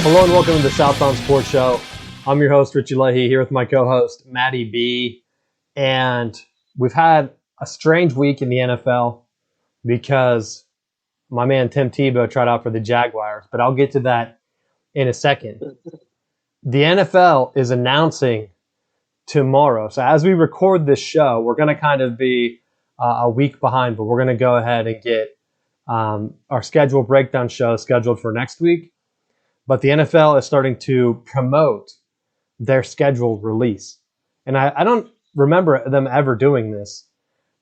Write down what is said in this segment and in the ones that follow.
Hello and welcome to the Southbound Sports Show. I'm your host, Richie Leahy, here with my co-host, Maddie B. And we've had a strange week in the NFL because my man Tim Tebow tried out for the Jaguars, but I'll get to that in a second. The NFL is announcing tomorrow. So as we record this show, we're going to kind of be a week behind, but we're going to go ahead and get our schedule breakdown show scheduled for next week. But the NFL is starting to promote their scheduled release. And I don't remember them ever doing this.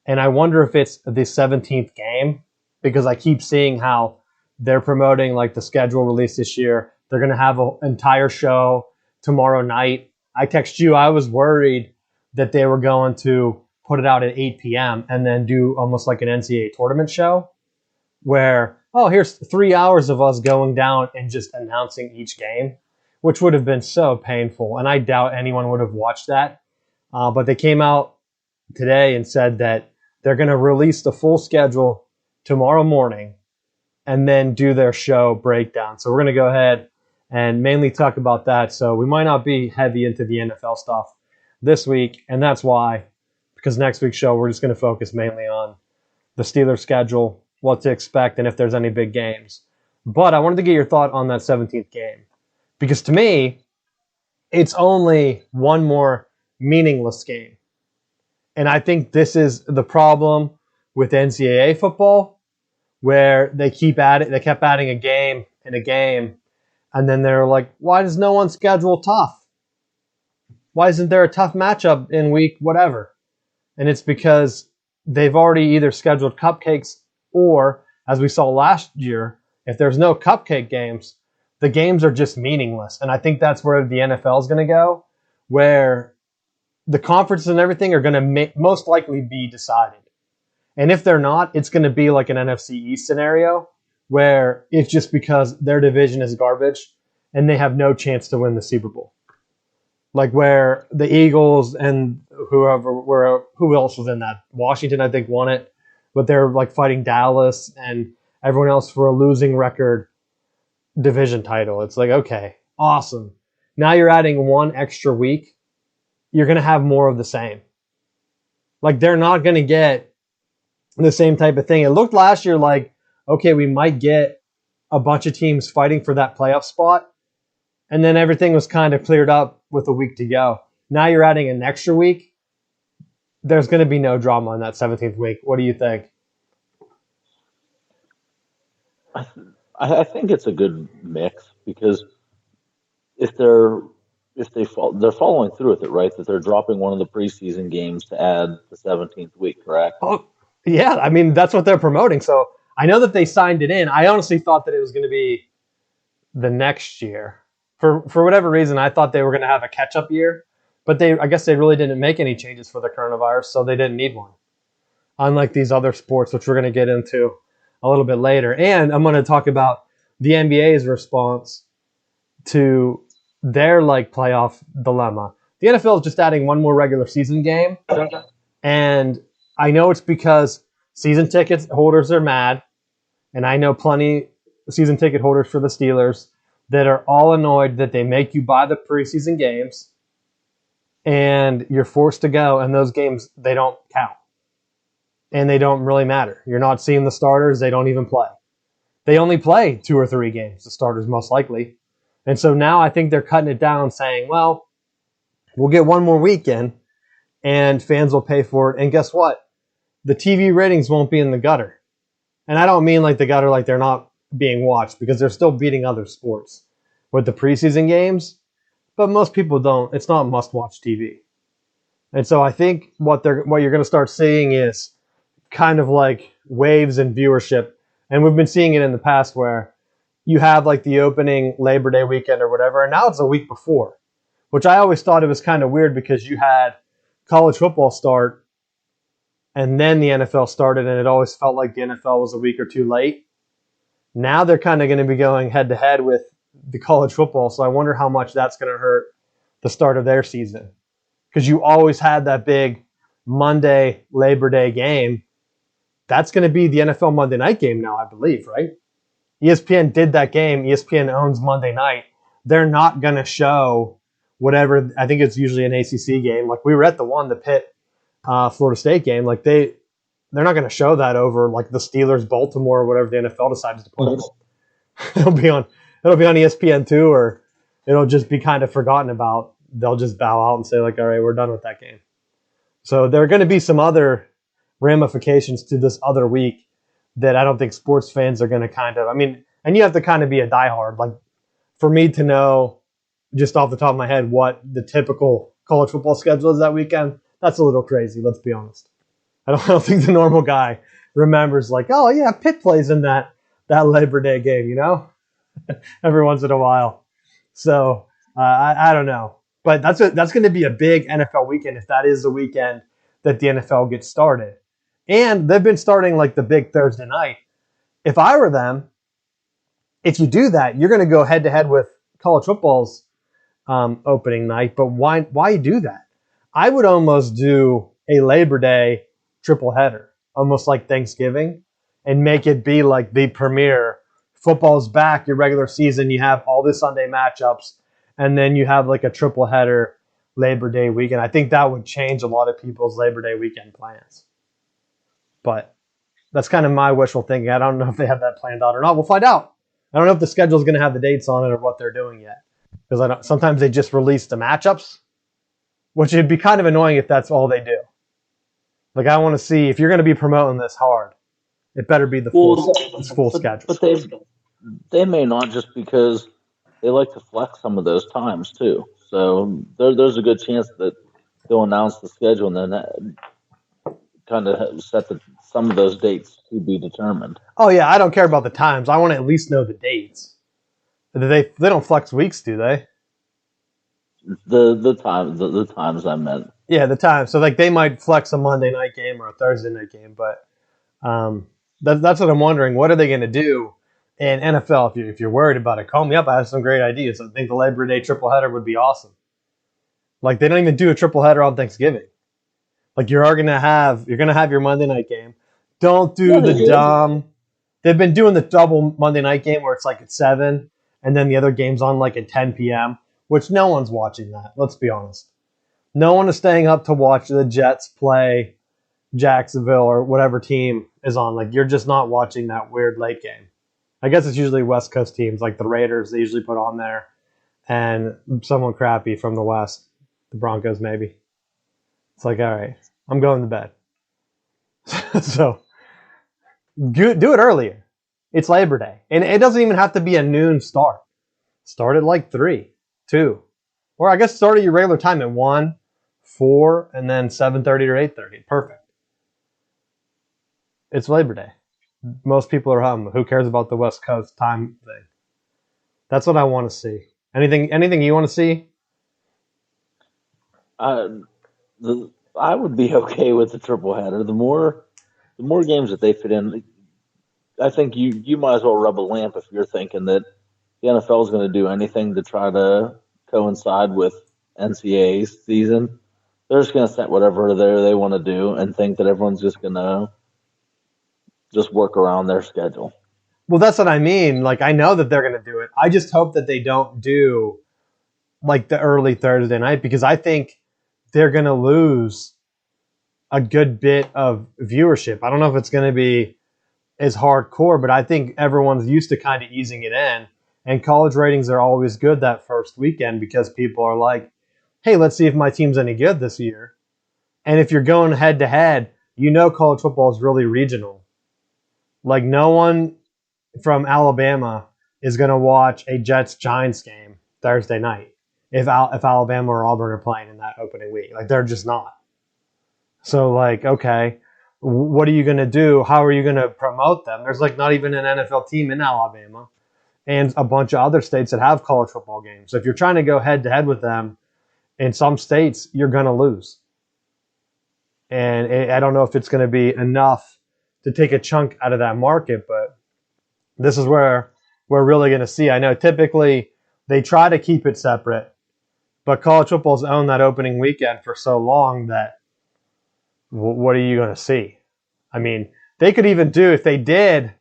And I wonder if it's the 17th game, because I keep seeing how they're promoting like the schedule release this year. They're going to have an entire show tomorrow night. I text you, I was worried that they were going to put it out at 8 p.m. and then do almost like an NCAA tournament show where, oh, here's 3 hours of us going down and just announcing each game, which would have been so painful. And I doubt anyone would have watched that. But they came out today and said that they're going to release the full schedule tomorrow morning and then do their show breakdown. So we're going to go ahead and mainly talk about that. So we might not be heavy into the NFL stuff this week. And that's why, because next week's show, we're just going to focus mainly on the Steelers schedule, what to expect, and if there's any big games. But I wanted to get your thought on that 17th game. Because to me, it's only one more meaningless game. And I think this is the problem with NCAA football, where they keep at it. They kept adding a game and a game. And then they're like, why does no one schedule tough? Why isn't there a tough matchup in week whatever? And it's because they've already either scheduled cupcakes or, as we saw last year, if there's no cupcake games, the games are just meaningless. And I think that's where the NFL is going to go, where the conferences and everything are going to most likely be decided. And if they're not, it's going to be like an NFC East scenario where it's just because their division is garbage and they have no chance to win the Super Bowl. Like where the Eagles and who else was in that? Washington, I think, won it. But they're like fighting Dallas and everyone else for a losing record division title. It's like, okay, awesome. Now you're adding one extra week. You're going to have more of the same. Like they're not going to get the same type of thing. It looked last year like, okay, we might get a bunch of teams fighting for that playoff spot. And then everything was kind of cleared up with a week to go. Now you're adding an extra week. There's going to be no drama in that 17th week. What do you think? I think it's a good mix because they're following through with it, right? That they're dropping one of the preseason games to add the 17th week, correct? Oh, yeah. I mean, that's what they're promoting. So I know that they signed it in. I honestly thought that it was going to be the next year. For whatever reason, I thought they were going to have a catch-up year. But I guess they really didn't make any changes for the coronavirus, so they didn't need one. Unlike these other sports, which we're going to get into a little bit later. And I'm going to talk about the NBA's response to their playoff dilemma. The NFL is just adding one more regular season game. And I know it's because season ticket holders are mad. And I know plenty of season ticket holders for the Steelers that are all annoyed that they make you buy the preseason games. And you're forced to go, and those games, they don't count. And they don't really matter. You're not seeing the starters. They don't even play. They only play 2 or 3 games, the starters most likely. And so now I think they're cutting it down, saying, well, we'll get one more weekend, and fans will pay for it. And guess what? The TV ratings won't be in the gutter. And I don't mean like the gutter like they're not being watched, because they're still beating other sports with the preseason games. But most people don't. It's not must-watch TV. And so I think what you're going to start seeing is kind of like waves in viewership. And we've been seeing it in the past where you have like the opening Labor Day weekend or whatever, and now it's a week before, which I always thought it was kind of weird because you had college football start and then the NFL started, and it always felt like the NFL was a week or two late. Now they're kind of going to be going head-to-head with the college football, so I wonder how much that's going to hurt the start of their season. Because you always had that big Monday, Labor Day game. That's going to be the NFL Monday night game now, I believe, right? ESPN did that game. ESPN owns Monday night. they're not going to show whatever. I think it's usually an ACC game. Like we were at the Pitt Florida State game. Like they're not going to show that over like the Steelers Baltimore or whatever the NFL decides to put. It'll be on ESPN2, or it'll just be kind of forgotten about. They'll just bow out and say like, all right, we're done with that game. So there are going to be some other ramifications to this other week that I don't think sports fans are going to kind of, I mean, and you have to kind of be a diehard. Like for me to know just off the top of my head what the typical college football schedule is that weekend, that's a little crazy, let's be honest. I don't think the normal guy remembers like, oh yeah, Pitt plays in that Labor Day game, you know, every once in a while. So I don't know. But that's going to be a big NFL weekend if that is the weekend that the NFL gets started. And they've been starting like the big Thursday night. If I were them, if you do that, you're going to go head-to-head with college football's opening night. But why do that? I would almost do a Labor Day triple header, almost like Thanksgiving, and make it be like the premier. Football's back, your regular season. You have all the Sunday matchups. And then you have like a triple header Labor Day weekend. I think that would change a lot of people's Labor Day weekend plans. But that's kind of my wishful thinking. I don't know if they have that planned out or not. We'll find out. I don't know if the schedule is going to have the dates on it or what they're doing yet. Because sometimes they just release the matchups, which would be kind of annoying if that's all they do. Like I want to see, if you're going to be promoting this hard, it better be the full schedule. But they may not, just because they like to flex some of those times too. So there's a good chance that they'll announce the schedule and then kind of set some of those dates to be determined. Oh yeah, I don't care about the times. I want to at least know the dates. They don't flex weeks, do they? The times I meant. Yeah, the times. So like they might flex a Monday night game or a Thursday night game, but that's what I'm wondering. What are they going to do? And NFL, if you're worried about it, call me up. I have some great ideas. I think the Labor Day triple header would be awesome. Like they don't even do a triple header on Thanksgiving. Like you're going to have your Monday night game. Don't do the dumb. They've been doing the double Monday night game where it's like at 7 and then the other game's on like at 10 p.m., which no one's watching that. Let's be honest. No one is staying up to watch the Jets play Jacksonville or whatever team is on. Like you're just not watching that weird late game. I guess it's usually West Coast teams like the Raiders they usually put on there, and someone crappy from the West, the Broncos maybe. It's like, all right, I'm going to bed. So do it earlier. It's Labor Day. And it doesn't even have to be a noon start. Start at like 3, 2. Or I guess start at your regular time at 1, 4, and then 7:30 or 8:30. Perfect. It's Labor Day. Most people are home. Who cares about the West Coast time thing? That's what I want to see. Anything you want to see? I would be okay with the triple header. The more games that they fit in, I think you might as well rub a lamp if you're thinking that the NFL is going to do anything to try to coincide with NCAA season. They're just going to set whatever they want to do and think that everyone's just going to just work around their schedule. Well, that's what I mean. Like, I know that they're going to do it. I just hope that they don't do like the early Thursday night, because I think they're going to lose a good bit of viewership. I don't know if it's going to be as hardcore, but I think everyone's used to kind of easing it in. And college ratings are always good that first weekend because people are like, hey, let's see if my team's any good this year. And if you're going head to head, you know college football is really regional. Like no one from Alabama is going to watch a Jets-Giants game Thursday night if Alabama or Auburn are playing in that opening week. Like they're just not. So like, okay, what are you going to do? How are you going to promote them? There's like not even an NFL team in Alabama and a bunch of other states that have college football games. So if you're trying to go head to head with them, in some states, you're going to lose. And I don't know if it's going to be enough to take a chunk out of that market, but this is where we're really going to see. I know typically they try to keep it separate, but college football's owned that opening weekend for so long that what are you going to see? I mean, they could even do, if they did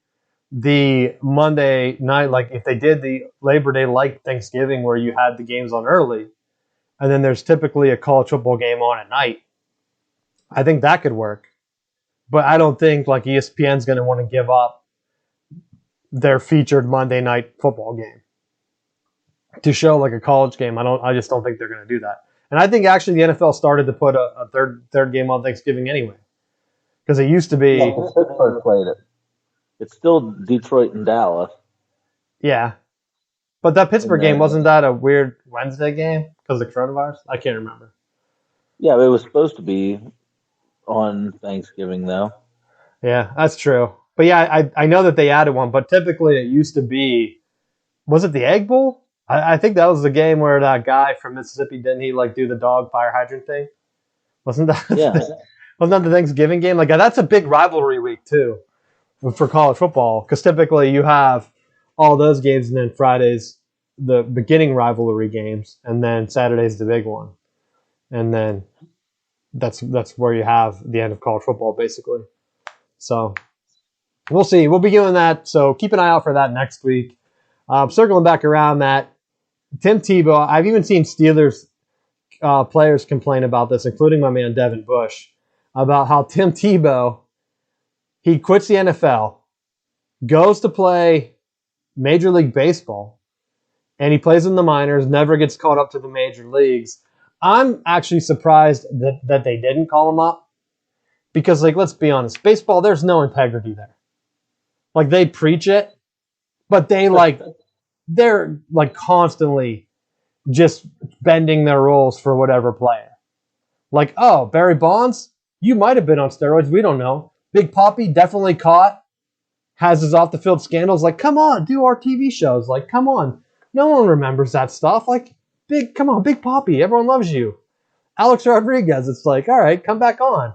the Monday night, like if they did the Labor Day like Thanksgiving where you had the games on early, and then there's typically a college football game on at night, I think that could work. But I don't think like ESPN's going to want to give up their featured Monday night football game to show like a college game. I just don't think they're going to do that. And I think actually the NFL started to put a third game on Thanksgiving anyway, because it used to be. Yeah, Pittsburgh played it. It's still Detroit and Dallas. Yeah, but that Pittsburgh game, wasn't that a weird Wednesday game because of the coronavirus? I can't remember. Yeah, it was supposed to be on Thanksgiving though. Yeah, that's true. But yeah, I know that they added one, but typically it used to be. Was it the Egg Bowl? I think that was the game where that guy from Mississippi, didn't he like do the dog fire hydrant thing? Wasn't that? Yeah. Wasn't that the Thanksgiving game? Like that's a big rivalry week too for college football, because typically you have all those games and then Fridays the beginning rivalry games, and then Saturday's the big one, and then that's where you have the end of college football basically. So we'll see. We'll be doing that. So keep an eye out for that next week. Circling back around that, Tim Tebow, I've even seen Steelers players complain about this, including my man Devin Bush, about how Tim Tebow, he quits the NFL, goes to play Major League Baseball, and he plays in the minors, never gets called up to the major leagues. I'm actually surprised that they didn't call him up, because, like, let's be honest, baseball, there's no integrity there. Like, they preach it, but they're like constantly just bending their rules for whatever player. Like, oh, Barry Bonds, you might have been on steroids. We don't know. Big Papi definitely caught, has his off the field scandals. Like, come on, do our TV shows. Like, come on. No one remembers that stuff. Like, come on, Big Papi. Everyone loves you. Alex Rodriguez, it's like, all right, come back on.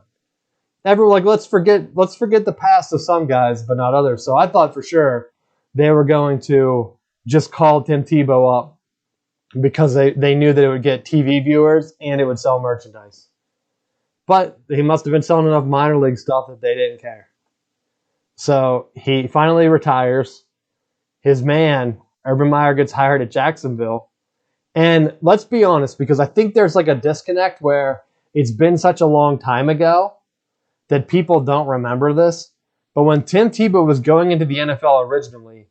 Everyone, like, let's forget the past of some guys, but not others. So I thought for sure they were going to just call Tim Tebow up because they knew that it would get TV viewers and it would sell merchandise. But he must have been selling enough minor league stuff that they didn't care. So he finally retires. His man, Urban Meyer, gets hired at Jacksonville. And let's be honest, because I think there's like a disconnect where it's been such a long time ago that people don't remember this. But when Tim Tebow was going into the NFL originally,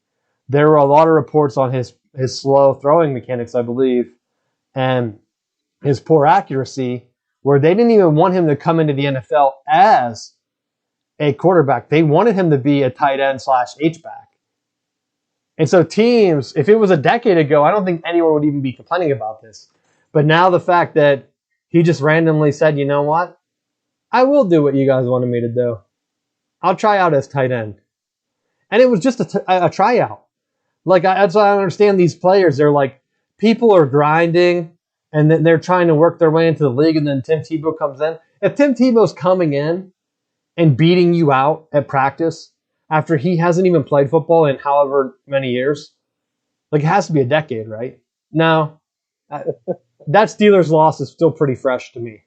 there were a lot of reports on his slow throwing mechanics, I believe, and his poor accuracy, where they didn't even want him to come into the NFL as a quarterback. They wanted him to be a tight end / H-back. And so teams, if it was a decade ago, I don't think anyone would even be complaining about this. But now the fact that he just randomly said, you know what? I will do what you guys wanted me to do. I'll try out as tight end. And it was just a tryout. Like, that's why I understand these players. They're like, people are grinding, and then they're trying to work their way into the league, and then Tim Tebow comes in. If Tim Tebow's coming in and beating you out at practice after he hasn't even played football in however many years, like, it has to be a decade, right? No. That Steelers loss is still pretty fresh to me.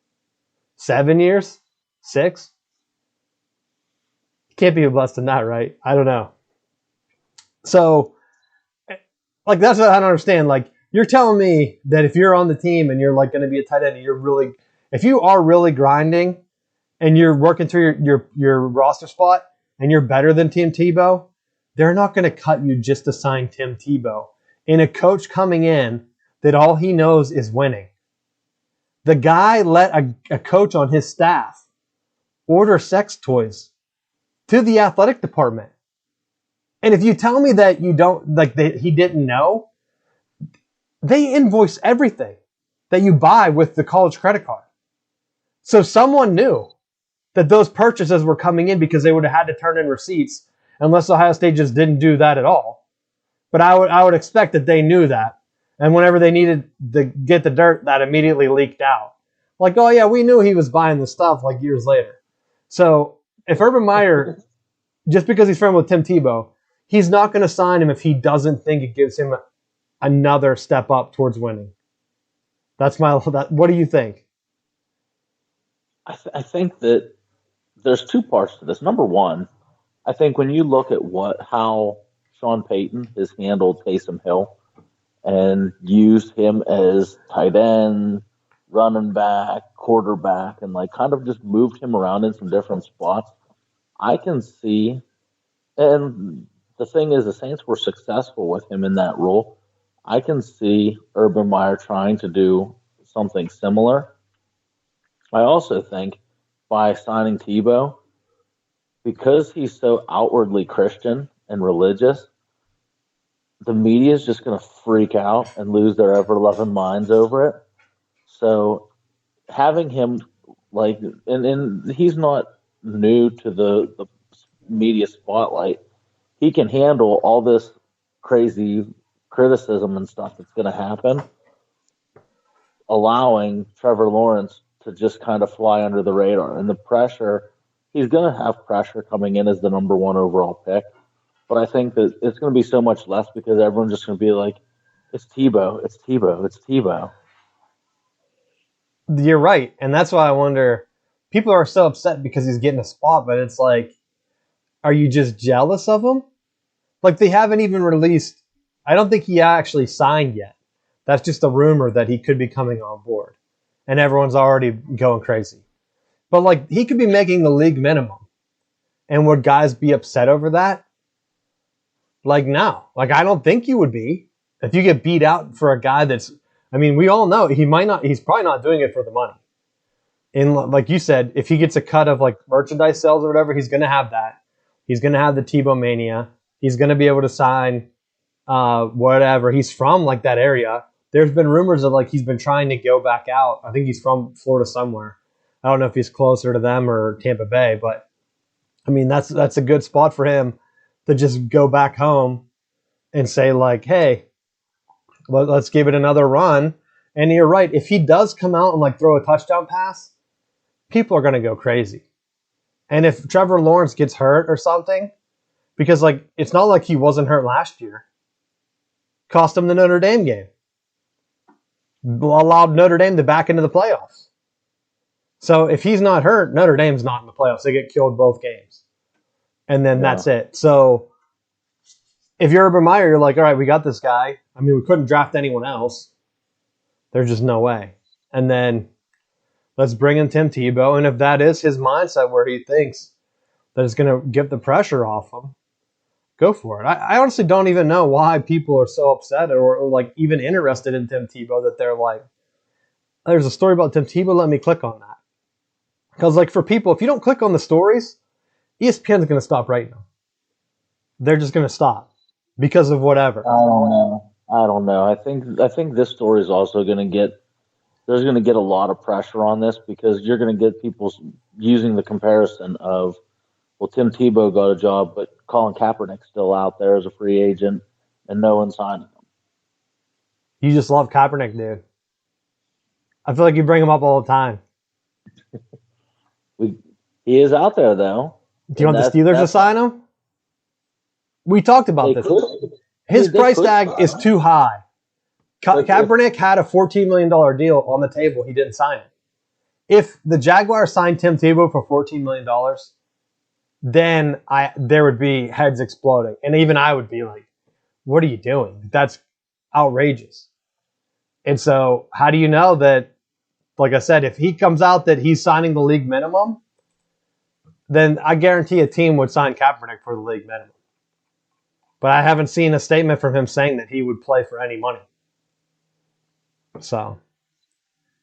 7 years? 6? Can't be less than that, right? I don't know. So, like, that's what I don't understand. Like, you're telling me that if you're on the team and you're like going to be a tight end, and if you are really grinding and you're working through your roster spot and you're better than Tim Tebow, they're not going to cut you just to sign Tim Tebow. And a coach coming in that all he knows is winning. The guy let a coach on his staff order sex toys to the athletic department. And if you tell me that you don't, like, he didn't know, they invoice everything that you buy with the college credit card. So someone knew that those purchases were coming in, because they would have had to turn in receipts, unless Ohio State just didn't do that at all. But I would expect that they knew that. And whenever they needed to get the dirt, that immediately leaked out. Like, oh yeah, we knew he was buying the stuff like years later. So if Urban Meyer, just because he's friends with Tim Tebow, he's not going to sign him if he doesn't think it gives him another step up towards winning. What do you think? I think that there's two parts to this. Number one, I think when you look at how Sean Payton has handled Taysom Hill and used him as tight end, running back, quarterback, and like kind of just moved him around in some different spots, I can see. And the thing is, the Saints were successful with him in that role. I can see Urban Meyer trying to do something similar. I also think by signing Tebow, because he's so outwardly Christian and religious, the media is just going to freak out and lose their ever loving minds over it. So having him and he's not new to the media spotlight. He can handle all this crazy criticism and stuff that's going to happen, allowing Trevor Lawrence to just kind of fly under the radar. And the pressure, he's going to have pressure coming in as the number one overall pick. But I think that it's going to be so much less because everyone's just going to be like, it's Tebow, it's Tebow, it's Tebow. You're right. And that's why I wonder, people are so upset because he's getting a spot, but it's like, are you just jealous of him? Like, they haven't even released, I don't think he actually signed yet. That's just a rumor that he could be coming on board. And everyone's already going crazy. But, like, he could be making the league minimum. And would guys be upset over that? Like, no. Like, I don't think you would be. If you get beat out for a guy that's, I mean, we all know he's probably not doing it for the money. And like you said, if he gets a cut of like merchandise sales or whatever, he's going to have that. He's going to have the Tebow mania. He's going to be able to sign whatever. He's from like that area. There's been rumors of like he's been trying to go back out. I think he's from Florida somewhere. I don't know if he's closer to them or Tampa Bay, but I mean that's a good spot for him to just go back home and say like, hey, let's give it another run. And you're right. If he does come out and like throw a touchdown pass, people are going to go crazy. And if Trevor Lawrence gets hurt or something, because like it's not like he wasn't hurt last year, cost him the Notre Dame game, allowed Notre Dame to back into the playoffs. So if he's not hurt, Notre Dame's not in the playoffs. They get killed both games. And then that's it. So if you're Urban Meyer, you're like, all right, we got this guy. I mean, we couldn't draft anyone else. There's just no way. And then let's bring in Tim Tebow. And if that is his mindset where he thinks that it's going to get the pressure off him, go for it. I honestly don't even know why people are so upset or like even interested in Tim Tebow that they're like, there's a story about Tim Tebow, let me click on that. Because like for people, if you don't click on the stories, ESPN's going to stop right now. They're just going to stop because of whatever. I don't know. I think this story is also going to get, there's going to get a lot of pressure on this because you're going to get people using the comparison of, well, Tim Tebow got a job, but Colin Kaepernick's still out there as a free agent and no one's signing him. You just love Kaepernick, dude. I feel like you bring him up all the time. He is out there, though. Do you want the Steelers to sign him? We talked about this. His price tag is too high. Kaepernick had a $14 million deal on the table. He didn't sign it. If the Jaguars signed Tim Tebow for $14 million, then there would be heads exploding. And even I would be like, what are you doing? That's outrageous. And so how do you know that, like I said, if he comes out that he's signing the league minimum, then I guarantee a team would sign Kaepernick for the league minimum. But I haven't seen a statement from him saying that he would play for any money. So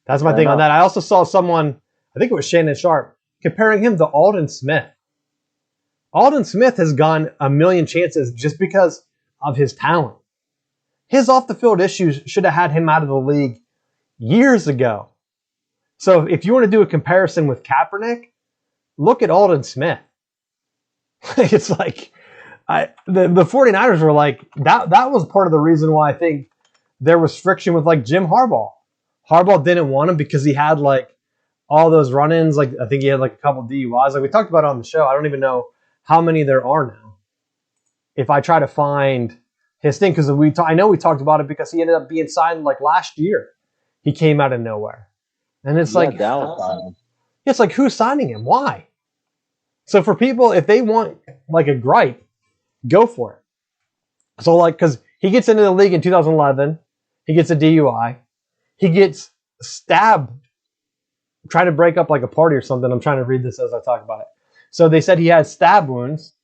that's my thing on that. I also saw someone, I think it was Shannon Sharp, comparing him to Aldon Smith. Aldon Smith has gone a million chances just because of his talent. His off-the-field issues should have had him out of the league years ago. So if you want to do a comparison with Kaepernick, look at Aldon Smith. It's like the 49ers were like, that was part of the reason why I think there was friction with like Jim Harbaugh. Harbaugh didn't want him because he had like all those run-ins. Like I think he had like a couple DUIs. Like we talked about it on the show. I don't even know how many there are now. If I try to find his thing, because I know we talked about it because he ended up being signed like last year. He came out of nowhere. And it's like, Dallas signed him. It's like, who's signing him? Why? So for people, if they want like a gripe, go for it. So like, because he gets into the league in 2011, he gets a DUI, he gets stabbed, trying to break up like a party or something. I'm trying to read this as I talk about it. So they said he had stab wounds,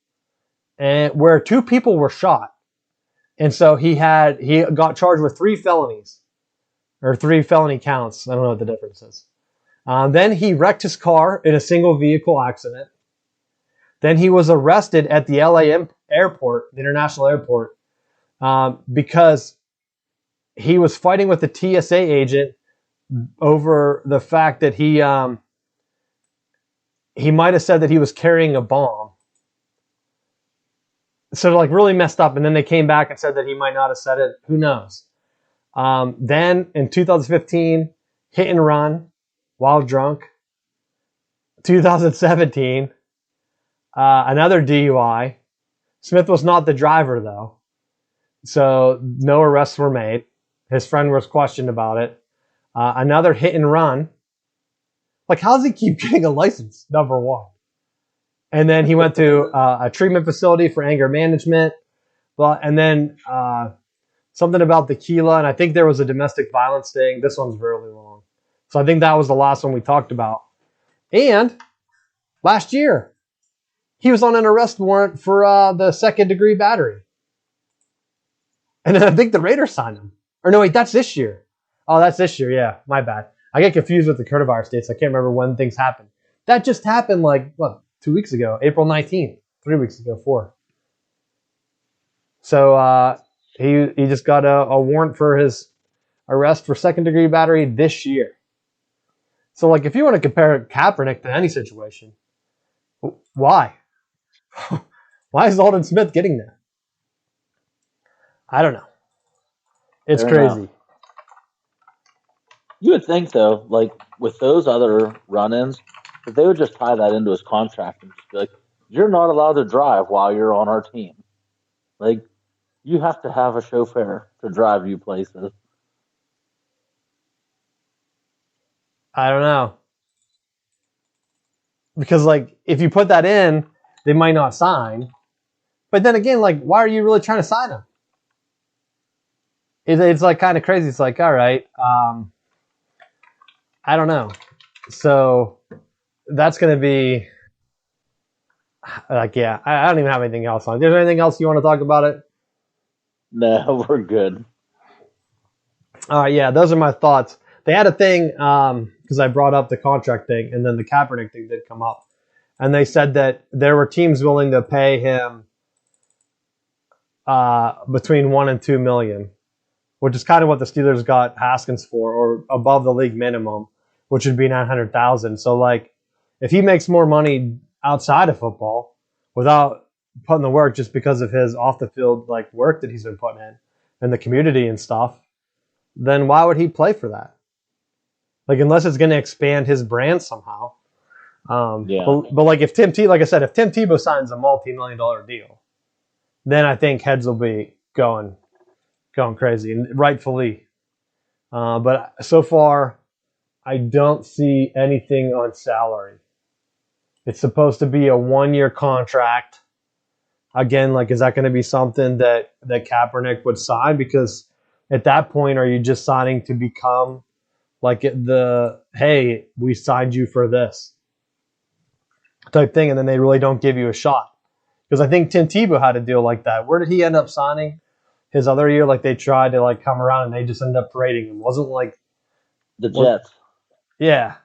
and where 2 people were shot, and so he got charged with 3 felonies or 3 felony counts. I don't know what the difference is. Then he wrecked his car in a single vehicle accident. Then he was arrested at the LA airport, the international airport, because he was fighting with the TSA agent over the fact that he might have said that he was carrying a bomb. So like really messed up. And then they came back and said that he might not have said it. Who knows? Then in 2015, hit and run while drunk. 2017, another DUI. Smith was not the driver though. So no arrests were made. His friend was questioned about it. Another hit and run. Like, how does he keep getting a license? Number one. And then he went to a treatment facility for anger management. And then something about tequila. And I think there was a domestic violence thing. This one's really long. So I think that was the last one we talked about. And last year, he was on an arrest warrant for the 2nd-degree battery. And then I think the Raiders signed him. Or no, wait, that's this year. Oh, that's this year. Yeah, my bad. I get confused with the coronavirus dates. I can't remember when things happened. That just happened 2 weeks ago, April 19th, 3 weeks ago, 4. So he just got a warrant for his arrest for 2nd-degree battery this year. So like if you want to compare Kaepernick to any situation, why? Why is Alden Smith getting that? I don't know. It's Fair crazy. enough. You would think, though, like with those other run-ins, that they would just tie that into his contract and just be like, you're not allowed to drive while you're on our team. Like, you have to have a chauffeur to drive you places. I don't know. Because, like, if you put that in, they might not sign. But then again, like, why are you really trying to sign him? It's like kind of crazy. It's like, all right, I don't know. So that's going to be like, yeah, I don't even have anything else on. Is there anything else you want to talk about it? No, we're good. All right, yeah, those are my thoughts. They had a thing because I brought up the contract thing, and then the Kaepernick thing did come up. And they said that there were teams willing to pay him between $1 and $2 million, which is kind of what the Steelers got Haskins for, or above the league minimum, which would be $900,000. So, like, if he makes more money outside of football without putting the work, just because of his off the field like work that he's been putting in and the community and stuff, then why would he play for that? Like, unless it's going to expand his brand somehow. Yeah. But like if Tim Tebow signs a multi-million-dollar deal, then I think heads will be going crazy, and rightfully. But so far, I don't see anything on salary. It's supposed to be a 1-year contract. Again, like, is that going to be something that Kaepernick would sign? Because at that point, are you just signing to become like hey, we signed you for this type thing, and then they really don't give you a shot? Because I think Tim Tebow had a deal like that. Where did he end up signing his other year? Like, they tried to like come around and they just ended up parading him. Wasn't like The Jets. Yeah.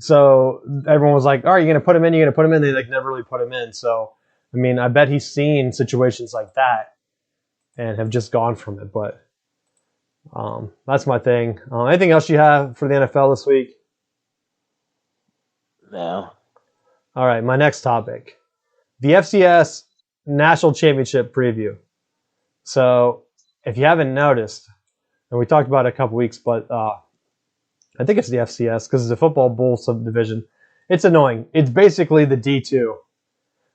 So everyone was like, all right, you're going to put him in, you're going to put him in. They like never really put him in. So, I mean, I bet he's seen situations like that and have just gone from it. But that's my thing. Anything else you have for the NFL this week? No. All right, my next topic. The FCS National Championship preview. So if you haven't noticed, and we talked about it a couple weeks, but I think it's the FCS because it's a football bowl subdivision. It's annoying. It's basically the D2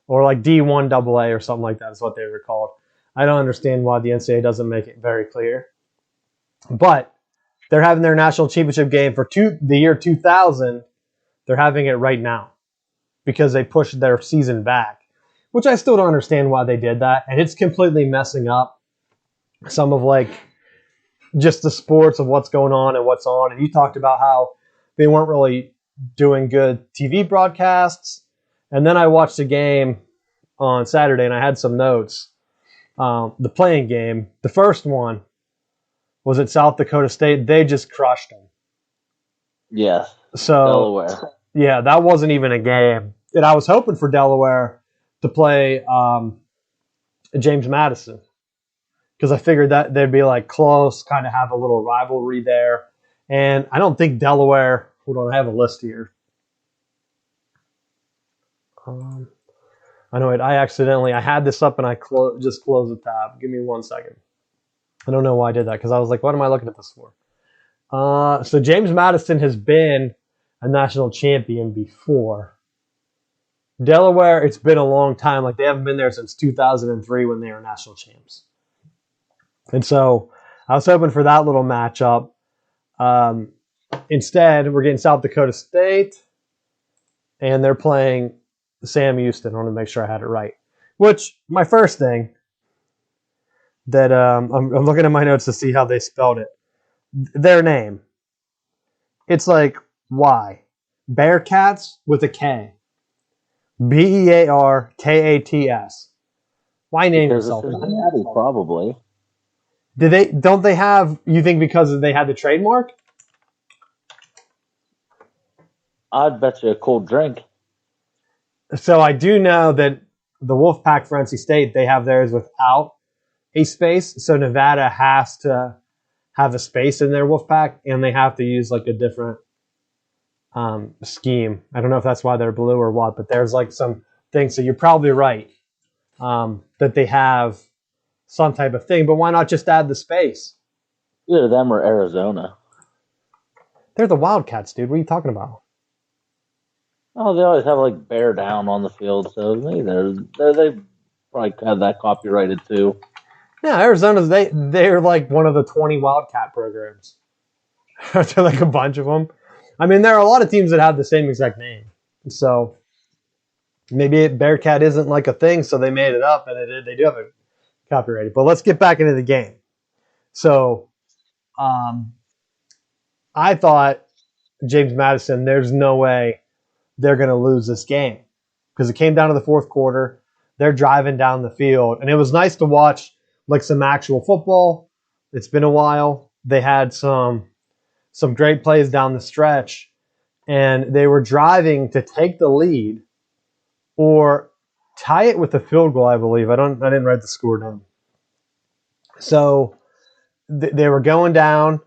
or like D1 AA or something like that is what they were called. I don't understand why the NCAA doesn't make it very clear. But they're having their national championship game for the year 2000. They're having it right now because they pushed their season back, which I still don't understand why they did that. And it's completely messing up some of like just the sports of what's going on and what's on. And you talked about how they weren't really doing good TV broadcasts. And then I watched a game on Saturday and I had some notes. The playing game, the first one was at South Dakota State. They just crushed them. Yes. So, Delaware. Yeah, that wasn't even a game. And I was hoping for Delaware to play James Madison because I figured that they'd be like close, kind of have a little rivalry there. And I don't think Delaware. Hold on, I have a list here. I know it. I had this up and I just closed the tab. Give me 1 second. I don't know why I did that because I was like, what am I looking at this for? So James Madison has been a national champion before. Delaware, it's been a long time. Like they haven't been there since 2003 when they were national champs. And so I was hoping for that little matchup. Instead, we're getting South Dakota State, and they're playing Sam Houston. I want to make sure I had it right. Which, my first thing that I'm looking at my notes to see how they spelled it. Their name. It's like, why? Bearcats with a K. Bearkats. Why name yourself that? Cincinnati, probably. Don't they have, you think because they had the trademark? I'd bet you a cold drink. So I do know that the Wolfpack for NC State, they have theirs without a space. So Nevada has to have a space in their Wolfpack, and they have to use like a different scheme. I don't know if that's why they're blue or what, but there's like some things. So you're probably right that they have some type of thing, but why not just add the space? Either them or Arizona. They're the Wildcats, dude. What are you talking about? Oh, they always have like bear down on the field, so they probably have that copyrighted too. Yeah, Arizona's they're like one of the 20 Wildcat programs. They're like a bunch of them. I mean, there are a lot of teams that have the same exact name. So maybe Bearcat isn't like a thing, so they made it up, and they do have it copyrighted. But let's get back into the game. So I thought James Madison, there's no way they're going to lose this game because it came down to the fourth quarter. They're driving down the field, and it was nice to watch like some actual football. It's been a while. They had some great plays down the stretch, and they were driving to take the lead or tie it with a field goal, I believe. I didn't write the score down. So they were going down,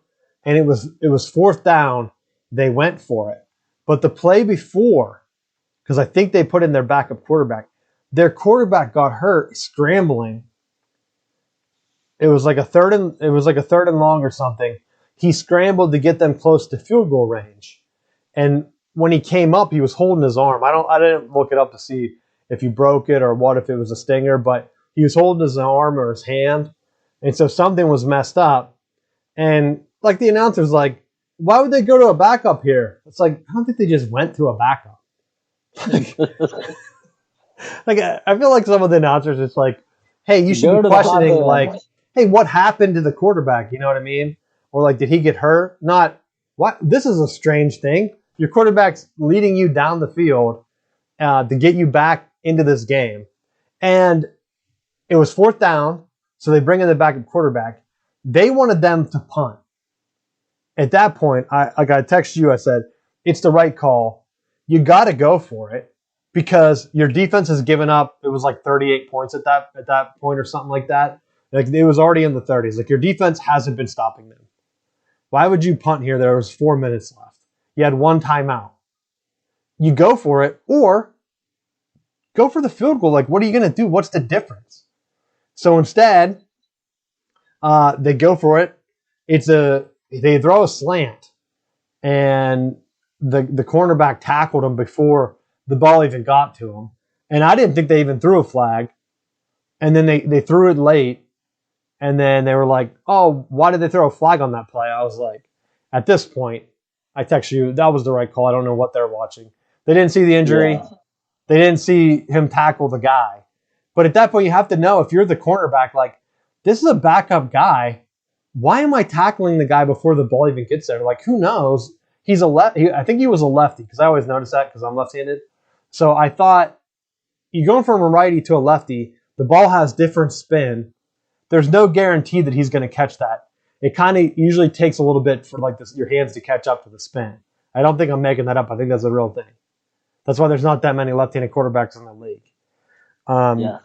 and it was fourth down. They went for it. But the play before, because I think they put in their backup quarterback, their quarterback got hurt scrambling. It was like a third and long or something. He scrambled to get them close to field goal range. And when he came up, he was holding his arm. I didn't look it up to see if he broke it or what, if it was a stinger, but he was holding his arm or his hand. And so something was messed up. And like the announcer's like, why would they go to a backup here? It's like, I don't think they just went to a backup. Like I feel like some of the announcers, it's like, hey, you should be questioning like, hey, what happened to the quarterback? You know what I mean? Or like, did he get hurt? Not, what? This is a strange thing. Your quarterback's leading you down the field to get you back into this game. And it was fourth down, so they bring in the backup quarterback. They wanted them to punt. At that point, I texted you, I said, it's the right call. You got to go for it because your defense has given up, it was like 38 points at that point or something like that. Like it was already in the 30s. Like your defense hasn't been stopping them. Why would you punt here? There was 4 minutes left. You had one timeout. You go for it or go for the field goal. Like, what are you going to do? What's the difference? So instead, they go for it. They throw a slant, and the cornerback tackled him before the ball even got to him. And I didn't think they even threw a flag. And then they threw it late. And then they were like, oh, why did they throw a flag on that play? I was like, at this point, I text you, that was the right call. I don't know what they're watching. They didn't see the injury. They didn't see him tackle the guy. But at that point, you have to know if you're the cornerback, like, this is a backup guy. Why am I tackling the guy before the ball even gets there? Like, who knows? He's a left. I think he was a lefty because I always notice that because I'm left-handed. So I thought you're going from a righty to a lefty. The ball has different spin. There's no guarantee that he's going to catch that. It kind of usually takes a little bit for like this, your hands to catch up to the spin. I don't think I'm making that up. I think that's a real thing. That's why there's not that many left-handed quarterbacks in the league. Yeah.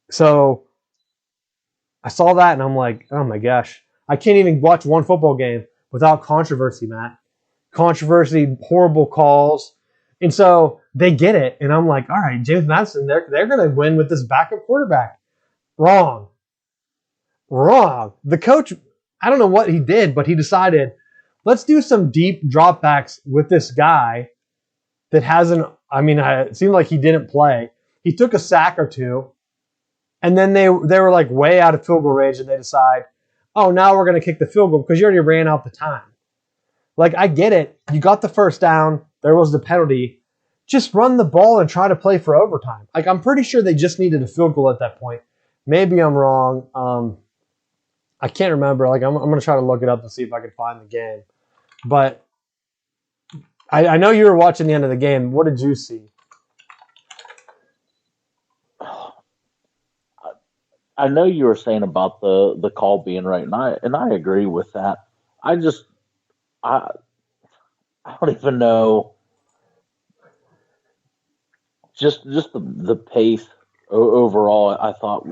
So I saw that and I'm like, oh my gosh, I can't even watch one football game without controversy, Matt. Controversy, horrible calls. And so they get it. And I'm like, all right, James Madison, they're going to win with this backup quarterback. Wrong. The coach, I don't know what he did, but he decided, let's do some deep dropbacks with this guy that hasn't, it seemed like he didn't play. He took a sack or two, and then they were like way out of field goal range, and they decide, oh, now we're going to kick the field goal because you already ran out the time. Like, I get it. You got the first down. There was the penalty. Just run the ball and try to play for overtime. Like, I'm pretty sure they just needed a field goal at that point. Maybe I'm wrong. I can't remember. Like, I'm going to try to look it up to see if I can find the game. But I know you were watching the end of the game. What did you see? I know you were saying about the call being right, and I agree with that. I don't even know. Just the pace overall. I thought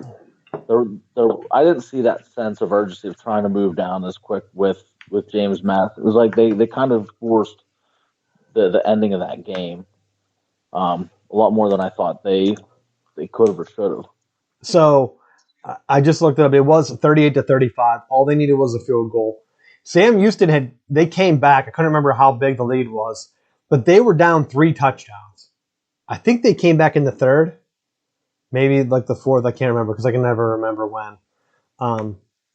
I didn't see that sense of urgency of trying to move down as quick with James Madison. It was like they kind of forced the ending of that game a lot more than I thought they could have or should have. So I just looked it up. It was 38-35. All they needed was a field goal. Sam Houston they came back. I couldn't remember how big the lead was, but they were down 3 touchdowns. I think they came back in the third, maybe like the fourth. I can't remember because I can never remember when.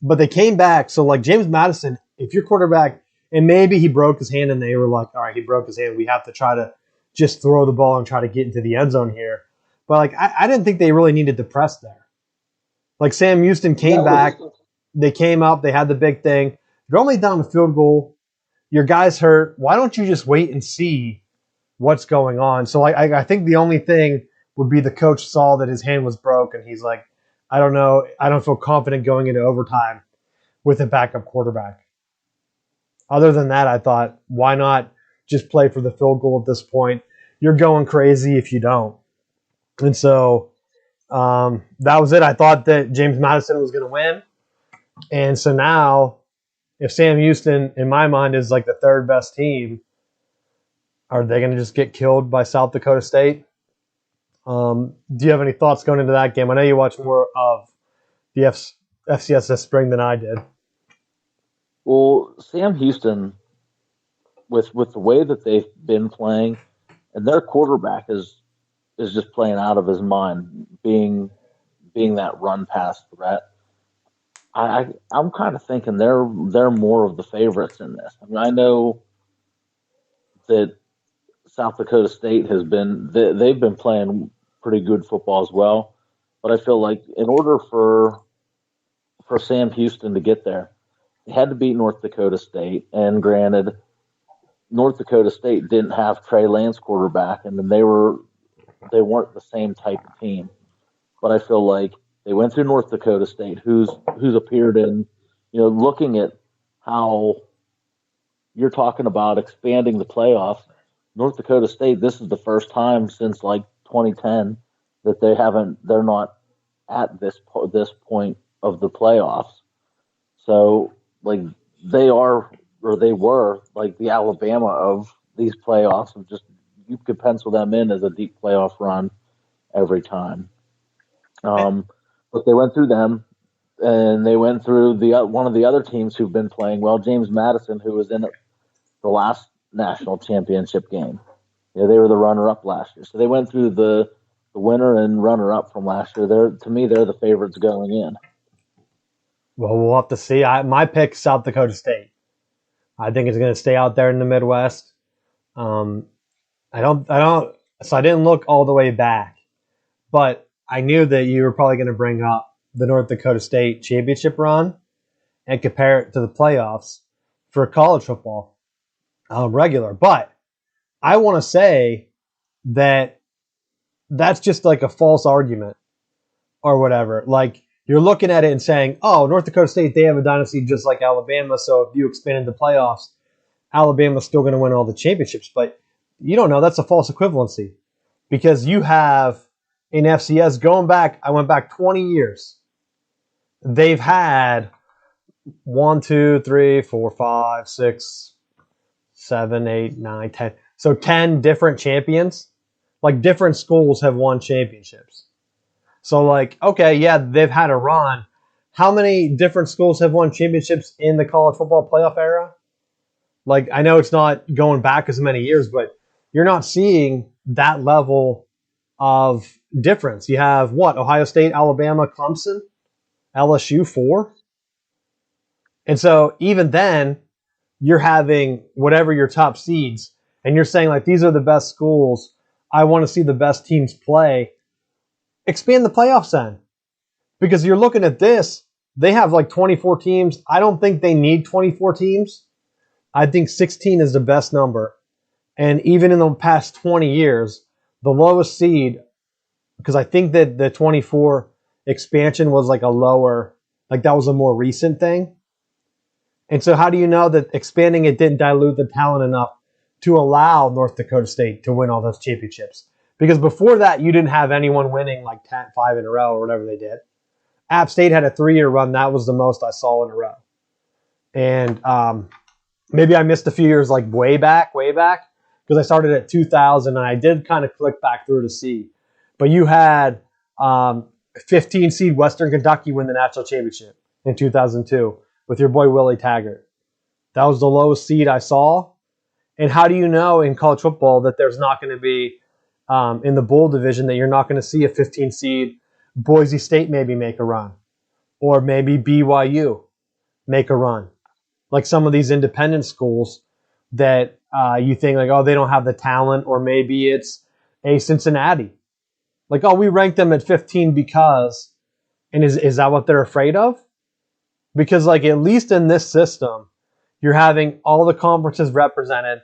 But they came back. So like James Madison, if your quarterback, and maybe he broke his hand and they were like, all right, he broke his hand. We have to try to just throw the ball and try to get into the end zone here. But like I didn't think they really needed to press there. Like Sam Houston came back. They came up. They had the big thing. You're only down a field goal. Your guy's hurt. Why don't you just wait and see what's going on? So I think the only thing would be the coach saw that his hand was broke and he's like, I don't know. I don't feel confident going into overtime with a backup quarterback. Other than that, I thought, why not just play for the field goal at this point? You're going crazy if you don't. And so that was it. I thought that James Madison was going to win. And so now, if Sam Houston, in my mind, is like the third best team, are they going to just get killed by South Dakota State? Do you have any thoughts going into that game? I know you watch more of the FCS this spring than I did. Well, Sam Houston, with the way that they've been playing, and their quarterback is just playing out of his mind, being that run pass threat. I'm kind of thinking they're more of the favorites in this. I mean, I know that South Dakota State they've been playing pretty good football as well, but I feel like in order for Sam Houston to get there, they had to beat North Dakota State. And granted, North Dakota State didn't have Trey Lance quarterback, and then they weren't the same type of team. But I feel like they went through North Dakota State, who's appeared in, looking at how you're talking about expanding the playoffs. North Dakota State, this is the first time since like 2010 that they're not at this point of the playoffs. So like they were like the Alabama of these playoffs, and just you could pencil them in as a deep playoff run every time. But they went through them, and they went through one of the other teams who've been playing well, James Madison, who was in the last national championship game. They were the runner-up last year. So they went through the winner and runner-up from last year. To me, they're the favorites going in. Well, we'll have to see. My pick, South Dakota State. I think it's going to stay out there in the Midwest. I don't So I didn't look all the way back, but I knew that you were probably going to bring up the North Dakota State championship run and compare it to the playoffs for college football, regular. But I want to say that that's just like a false argument or whatever. Like you're looking at it and saying, oh, North Dakota State, they have a dynasty just like Alabama. So if you expand the playoffs, Alabama's still going to win all the championships. But you don't know. That's a false equivalency because you have in FCS going back, I went back 20 years. They've had 1, 2, 3, 4, 5, 6, 7, 8, 9, 10. So 10 different champions. Like different schools have won championships. So like, okay, yeah, they've had a run. How many different schools have won championships in the college football playoff era? Like, I know it's not going back as many years, but you're not seeing that level of difference. You have what? Ohio State, Alabama, Clemson, LSU, 4. And so even then, you're having whatever your top seeds, and you're saying, like, these are the best schools. I want to see the best teams play. Expand the playoffs then. Because you're looking at this, they have like 24 teams. I don't think they need 24 teams. I think 16 is the best number. And even in the past 20 years, the lowest seed, because I think that the 24 expansion was like a lower, like that was a more recent thing. And so how do you know that expanding it didn't dilute the talent enough to allow North Dakota State to win all those championships? Because before that, you didn't have anyone winning like 5 in a row or whatever they did. App State had a 3-year run. That was the most I saw in a row. And maybe I missed a few years like way back, because I started at 2000 and I did kind of click back through to see. But you had 15 seed Western Kentucky win the national championship in 2002 with your boy Willie Taggart. That was the lowest seed I saw. And how do you know in college football that there's not going to be in the bowl division that you're not going to see a 15 seed Boise State maybe make a run, or maybe BYU make a run, like some of these independent schools that you think like, oh, they don't have the talent, or maybe it's a Cincinnati, like, oh, we ranked them at 15 because, and is that what they're afraid of? Because like at least in this system, you're having all the conferences represented.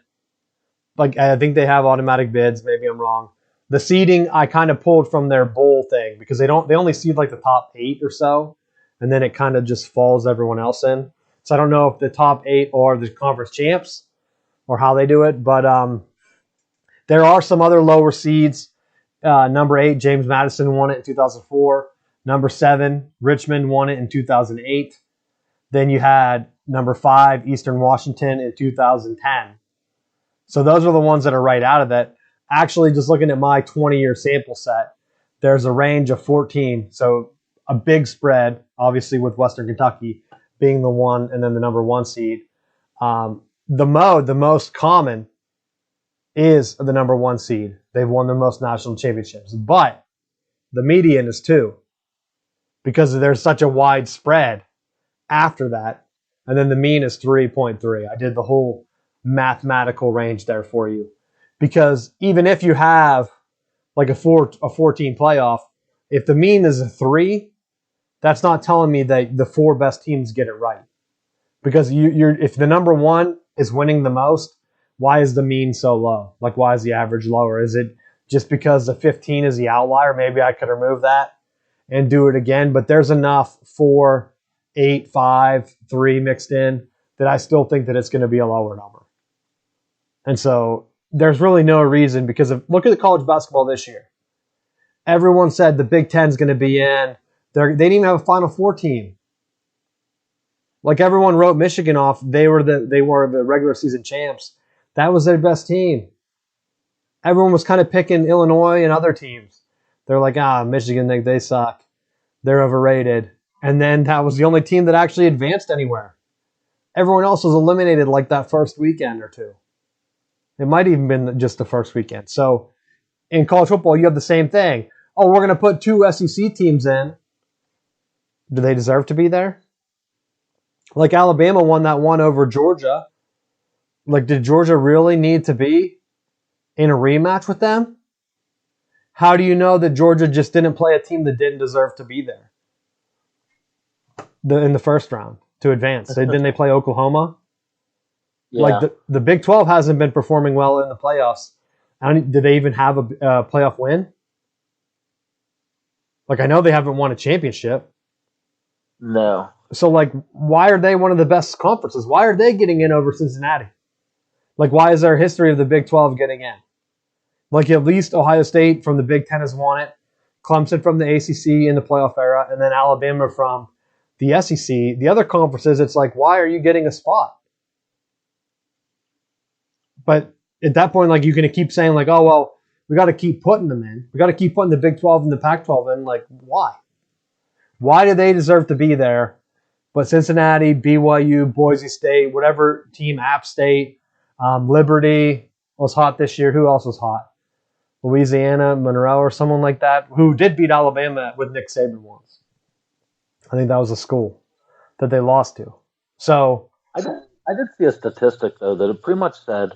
Like I think they have automatic bids. Maybe I'm wrong. The seeding I kind of pulled from their bowl thing because they only seed like the top 8 or so, and then it kind of just falls everyone else in. So I don't know if the top 8 are the conference champs or how they do it, but there are some other lower seeds. Number 8, James Madison won it in 2004. Number 7, Richmond won it in 2008. Then you had number 5, Eastern Washington in 2010. So those are the ones that are right out of that. Actually, just looking at my 20-year sample set, there's a range of 14. So a big spread, obviously, with Western Kentucky being the one and then the number 1 seed. The most common is the number 1 seed. They've won the most national championships. But the median is 2 because there's such a wide spread after that. And then the mean is 3.3. I did the whole mathematical range there for you. Because even if you have like a 14 playoff, if the mean is a 3, that's not telling me that the 4 best teams get it right. Because if the number 1 is winning the most, why is the mean so low? Like, why is the average lower? Is it just because the 15 is the outlier? Maybe I could remove that and do it again. But there's enough 4, 8, 5, 3 mixed in that I still think that it's going to be a lower number. And so there's really no reason, because look at the college basketball this year. Everyone said the Big Ten is going to be in. They didn't even have a Final Four team. Like everyone wrote Michigan off. They were the regular season champs. That was their best team. Everyone was kind of picking Illinois and other teams. They're like, Michigan, they suck. They're overrated. And then that was the only team that actually advanced anywhere. Everyone else was eliminated like that first weekend or two. It might even been just the first weekend. So in college football, you have the same thing. Oh, we're going to put 2 SEC teams in. Do they deserve to be there? Like Alabama won that one over Georgia. Like, did Georgia really need to be in a rematch with them? How do you know that Georgia just didn't play a team that didn't deserve to be there in the first round to advance? Didn't they play Oklahoma? Like Yeah. the Big 12 hasn't been performing well in the playoffs. Did they even have a playoff win? Like, I know they haven't won a championship. No. So, like, why are they one of the best conferences? Why are they getting in over Cincinnati? Like, why is there a history of the Big 12 getting in? Like, at least Ohio State from the Big 10 has won it. Clemson from the ACC in the playoff era. And then Alabama from the SEC. The other conferences, it's like, why are you getting a spot? But at that point, like, you're going to keep saying, like, oh, well, we got to keep putting them in. We got to keep putting the Big 12 and the Pac 12 in. Like, why? Why do they deserve to be there? But Cincinnati, BYU, Boise State, whatever team, App State, Liberty was hot this year. Who else was hot? Louisiana, Monroe, or someone like that, who did beat Alabama with Nick Saban once. I think that was a school that they lost to. So I did see a statistic, though, that it pretty much said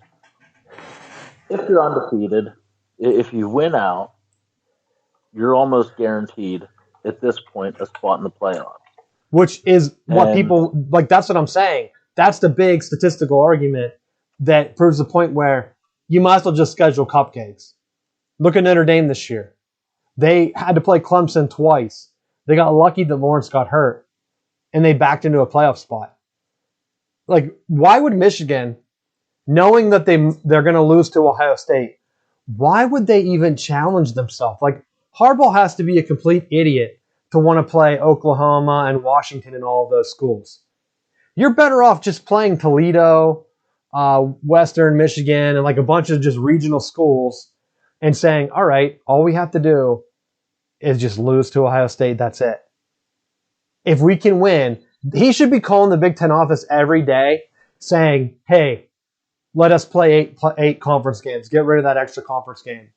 if you're undefeated, if you win out, you're almost guaranteed at this point a spot in the playoffs. which is what people like. That's what I'm saying. That's the big statistical argument that proves the point where you might as well just schedule cupcakes. Look at Notre Dame this year. They had to play Clemson twice. They got lucky that Lawrence got hurt, and they backed into a playoff spot. Like, why would Michigan, knowing that they're going to lose to Ohio State, why would they even challenge themselves? Like, Harbaugh has to be a complete idiot to want to play Oklahoma and Washington and all of those schools. You're better off just playing Toledo, Western Michigan, and like a bunch of just regional schools and saying, all right, all we have to do is just lose to Ohio State. That's it. If we can win, he should be calling the Big Ten office every day saying, hey, let us play eight conference games. Get rid of that extra conference game.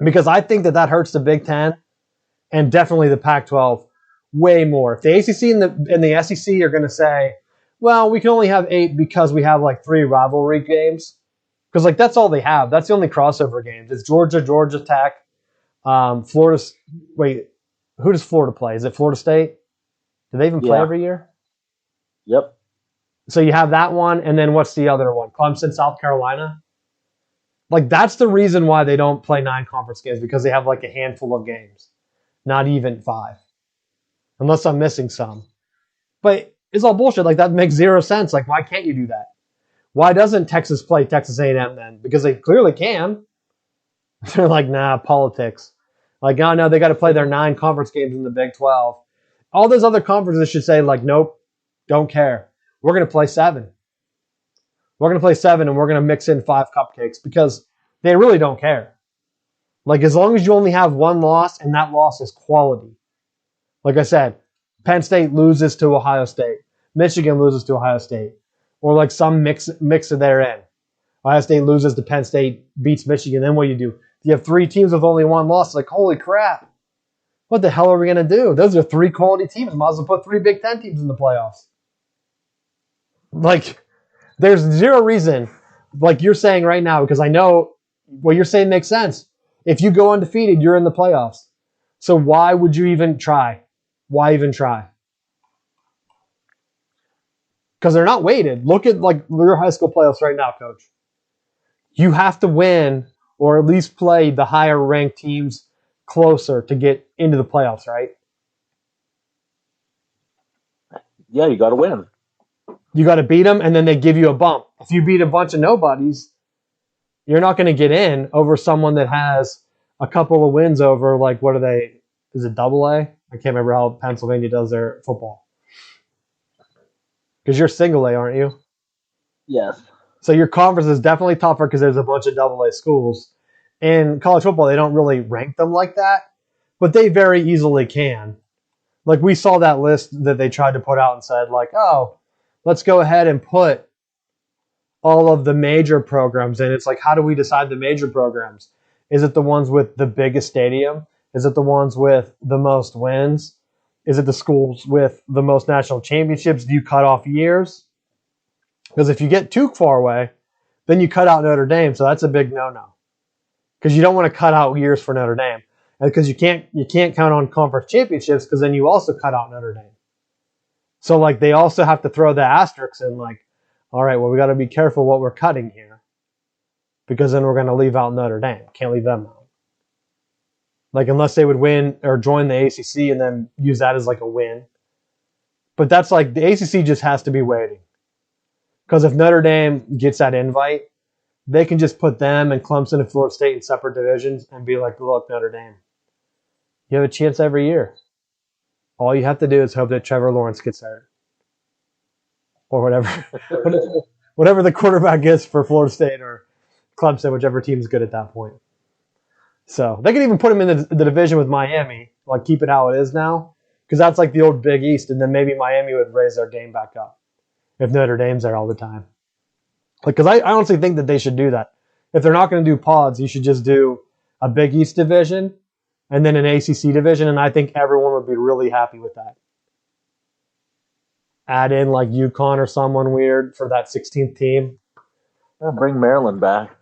Because I think that hurts the Big Ten and definitely the Pac-12 way more. If the ACC and the SEC are going to say, well, we can only have 8 because we have like 3 rivalry games. Because like that's all they have. That's the only crossover games. It's Georgia, Georgia Tech, Florida. Wait, who does Florida play? Is it Florida State? Do they even play every year? Yep. So you have that one, and then what's the other one? Clemson, South Carolina? Like, that's the reason why they don't play 9 conference games, because they have like a handful of games. Not even 5. Unless I'm missing some. But it's all bullshit. Like, that makes zero sense. Like, why can't you do that? Why doesn't Texas play Texas A&M then? Because they clearly can. They're like, nah, politics. Like, oh, no, they got to play their 9 conference games in the Big 12. All those other conferences should say, like, nope, don't care. We're going to play 7. We're going to play 7, and we're going to mix in 5 cupcakes because they really don't care. Like, as long as you only have 1 loss, and that loss is quality. Like I said, Penn State loses to Ohio State. Michigan loses to Ohio State. Or like some mix of therein. Ohio State loses to Penn State, beats Michigan. Then what do? You have 3 teams with only 1 loss. Like, holy crap. What the hell are we going to do? Those are 3 quality teams. Might as well put 3 Big Ten teams in the playoffs. Like, there's zero reason, like you're saying right now, because I know what you're saying makes sense. If you go undefeated, you're in the playoffs. So why would you even try? Why even try? Because they're not weighted. Look at like your high school playoffs right now, coach. You have to win or at least play the higher ranked teams closer to get into the playoffs, right? Yeah, you got to win. You got to beat them, and then they give you a bump. If you beat a bunch of nobodies, you're not going to get in over someone that has a couple of wins over, like, what are they? Is it double A? I can't remember how Pennsylvania does their football. Because you're single A, aren't you? Yes. So your conference is definitely tougher because there's a bunch of double A schools. In college football, they don't really rank them like that, but they very easily can. Like, we saw that list that they tried to put out and said, like, oh, let's go ahead and put all of the major programs in. It's like, how do we decide the major programs? Is it the ones with the biggest stadium? Is it the ones with the most wins? Is it the schools with the most national championships? Do you cut off years? Because if you get too far away, then you cut out Notre Dame. So that's a big no-no. Because you don't want to cut out years for Notre Dame. because you can't count on conference championships because then you also cut out Notre Dame. So like they also have to throw the asterisks in like, all right, well we got to be careful what we're cutting here because then we're going to leave out Notre Dame. Can't leave them out. Like unless they would win or join the ACC and then use that as like a win. But that's like the ACC just has to be waiting. Because if Notre Dame gets that invite, they can just put them and Clemson and Florida State in separate divisions and be like, look, Notre Dame, you have a chance every year. All you have to do is hope that Trevor Lawrence gets hurt. Or whatever the quarterback is for Florida State or Clemson, whichever team is good at that point. So they could even put him in the division with Miami, like keep it how it is now, because that's like the old Big East, and then maybe Miami would raise their game back up if Notre Dame's there all the time. Like, because I honestly think that they should do that. If they're not going to do pods, you should just do a Big East division and then an ACC division, and I think everyone would be really happy with that. Add in like UConn or someone weird for that 16th team. Bring Maryland back.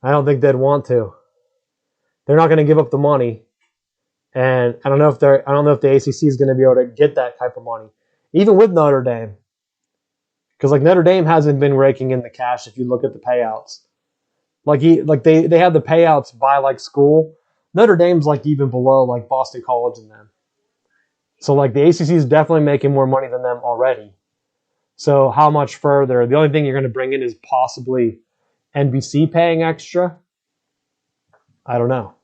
I don't think they'd want to. They're not going to give up the money, and I don't know if the ACC is going to be able to get that type of money, even with Notre Dame, because like Notre Dame hasn't been raking in the cash. If you look at the payouts, they have the payouts by like school. Notre Dame's like even below like Boston College and them. So like the ACC is definitely making more money than them already. So how much further? The only thing you're going to bring in is possibly NBC paying extra. I don't know.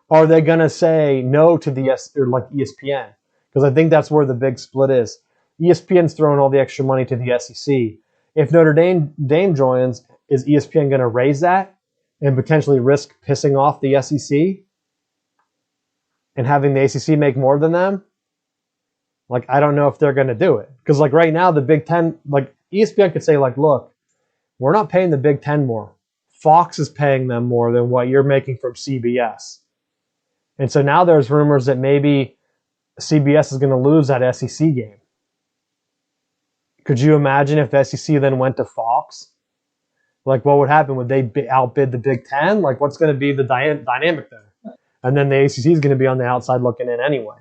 Are they going to say no to the ESPN? Because I think that's where the big split is. ESPN's throwing all the extra money to the SEC. If Notre Dame joins, is ESPN going to raise that and potentially risk pissing off the SEC and having the ACC make more than them? Like, I don't know if they're going to do it. Because, like, right now, the Big Ten, like, ESPN could say, like, look, we're not paying the Big Ten more. Fox is paying them more than what you're making from CBS. And so now there's rumors that maybe CBS is going to lose that SEC game. Could you imagine if the SEC then went to Fox? Like, what would happen? Would they outbid the Big Ten? Like, what's going to be the dynamic there? And then the ACC is going to be on the outside looking in anyway.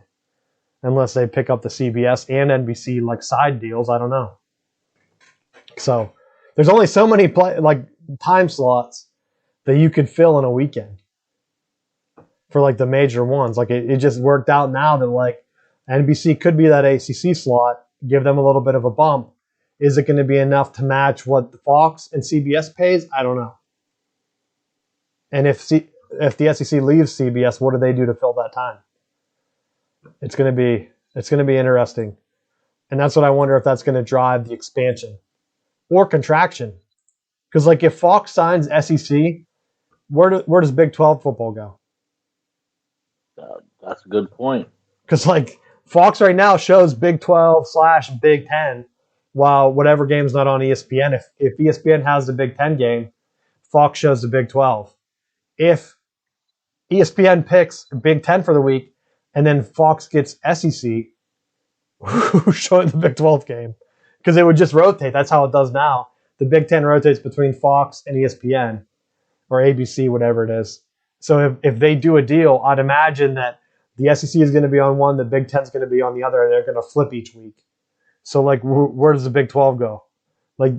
Unless they pick up the CBS and NBC like side deals, I don't know. So there's only so many time slots that you could fill in a weekend for like the major ones. Like it just worked out now that like NBC could be that ACC slot, give them a little bit of a bump. Is it going to be enough to match what the Fox and CBS pays? I don't know. And if the SEC leaves CBS, what do they do to fill that time? It's going to be interesting. And that's what I wonder if that's going to drive the expansion or contraction. Because like if Fox signs SEC, where does Big 12 football go? That's a good point. Because like Fox right now shows Big 12/Big 10, while whatever game's not on ESPN. If ESPN has the Big 10 game, Fox shows the Big 12. If ESPN picks Big 10 for the week, and then Fox gets SEC, who's showing the Big 12 game? Because it would just rotate. That's how it does now. The Big 10 rotates between Fox and ESPN or ABC, whatever it is. So if they do a deal, I'd imagine that the SEC is going to be on one, the Big 10 is going to be on the other, and they're going to flip each week. So, like, where does the Big 12 go? Like,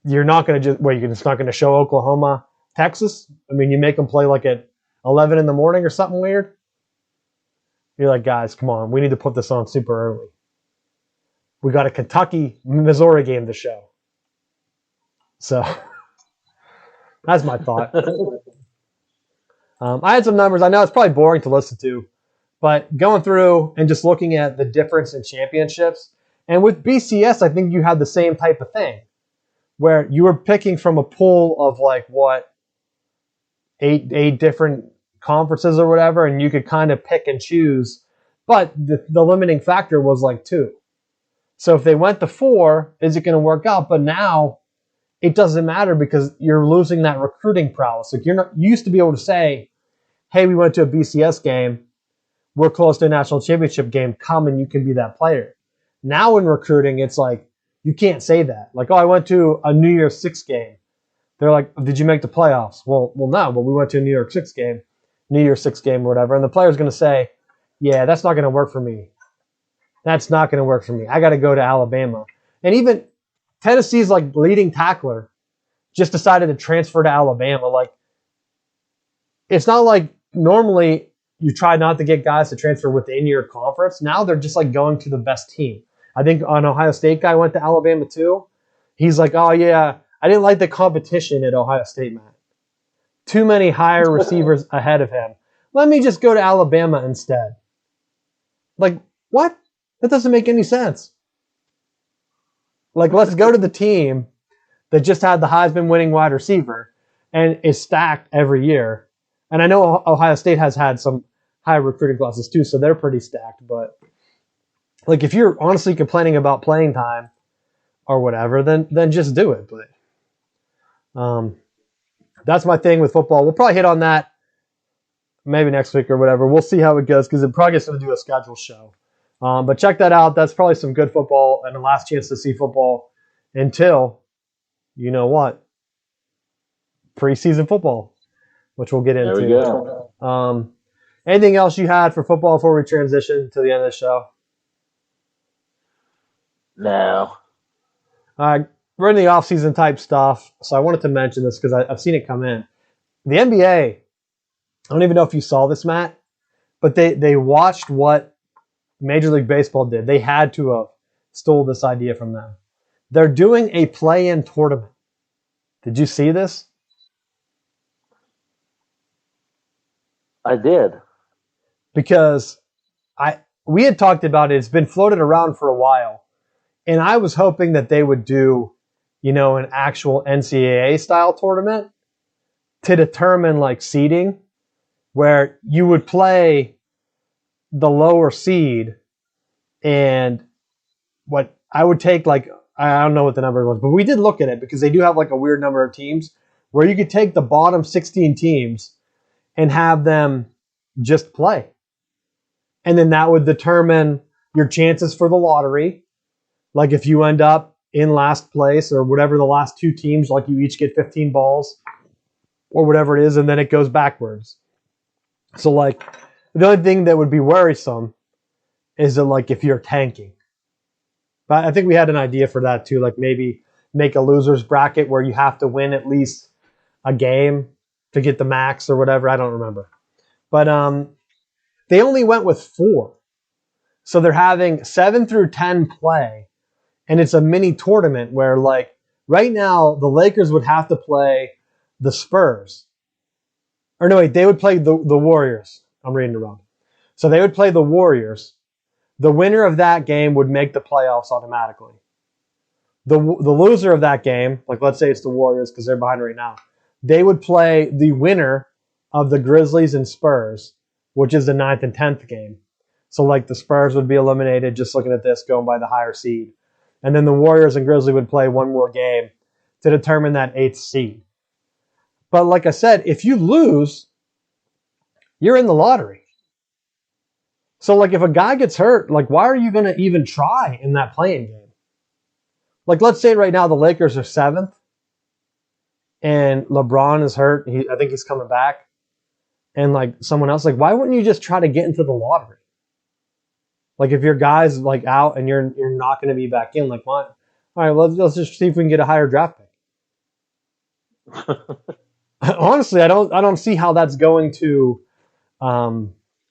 you're not going to you're just not going to show Oklahoma, Texas? I mean, you make them play like at 11 in the morning or something weird? You're like, guys, come on. We need to put this on super early. We got a Kentucky-Missouri game to show. So, that's my thought. I had some numbers. I know it's probably boring to listen to, but going through and just looking at the difference in championships, and with BCS, I think you had the same type of thing, where you were picking from a pool of like, what, eight different conferences or whatever, and you could kind of pick and choose, but the limiting factor was like 2. So if they went to 4, is it going to work out? But now it doesn't matter because you're losing that recruiting prowess. Like you used to be able to say, hey, we went to a BCS game, we're close to a national championship game, come and you can be that player. Now in recruiting, it's like, you can't say that. Like, oh, I went to a New Year's Six game. They're like, did you make the playoffs? Well, no, but we went to a New Year's Six game. New Year's Six game or whatever, and the player's going to say, yeah, that's not going to work for me. That's not going to work for me. I got to go to Alabama. And even Tennessee's like leading tackler just decided to transfer to Alabama. Like, it's not like normally you try not to get guys to transfer within your conference. Now they're just like going to the best team. I think an Ohio State guy went to Alabama too. He's like, oh yeah, I didn't like the competition at Ohio State, man. Too many higher receivers ahead of him. Let me just go to Alabama instead. Like, what? That doesn't make any sense. Like, let's go to the team that just had the Heisman winning wide receiver and is stacked every year. And I know Ohio State has had some high recruiting classes too, so they're pretty stacked. But like, if you're honestly complaining about playing time or whatever, then just do it. But that's my thing with football. We'll probably hit on that maybe next week or whatever. We'll see how it goes because it probably is going to do a schedule show. But check that out. That's probably some good football and the last chance to see football until, you know what, preseason football, which we'll get into. There we go. Anything else you had for football before we transition to the end of the show? No. We're in the off-season type stuff, so I wanted to mention this because I've seen it come in. The NBA, I don't even know if you saw this, Matt, but they watched what Major League Baseball did. They had to have stole this idea from them. They're doing a play-in tournament. Did you see this? I did. Because we had talked about it. It's been floated around for a while. And I was hoping that they would do, an actual NCAA style tournament to determine like seeding, where you would play the lower seed and what I would take, like, I don't know what the number was, but we did look at it because they do have like a weird number of teams where you could take the bottom 16 teams and have them just play. And then that would determine your chances for the lottery. Like if you end up in last place or whatever, the last two teams, like you each get 15 balls or whatever it is, and then it goes backwards. So like the only thing that would be worrisome is that like if you're tanking. But I think we had an idea for that too, like maybe make a loser's bracket where you have to win at least a game to get the max or whatever. I don't remember. But they only went with 4. So they're having 7 through 10 play. And it's a mini tournament where, like, right now, the Lakers would have to play the Spurs. Or no, wait, they would play the Warriors. I'm reading it wrong. So they would play the Warriors. The winner of that game would make the playoffs automatically. The loser of that game, like let's say it's the Warriors because they're behind right now, they would play the winner of the Grizzlies and Spurs, which is the 9th and 10th game. So like the Spurs would be eliminated just looking at this, going by the higher seed. And then the Warriors and Grizzlies would play one more game to determine that 8th seed. But like I said, if you lose, you're in the lottery. So like if a guy gets hurt, like why are you going to even try in that playing game? Like let's say right now the Lakers are 7th and LeBron is hurt. I think he's coming back. And like someone else, like why wouldn't you just try to get into the lottery? Like if your guy's like out and you're not going to be back in, like why? All right, let's just see if we can get a higher draft pick. Honestly, I don't see how that's going to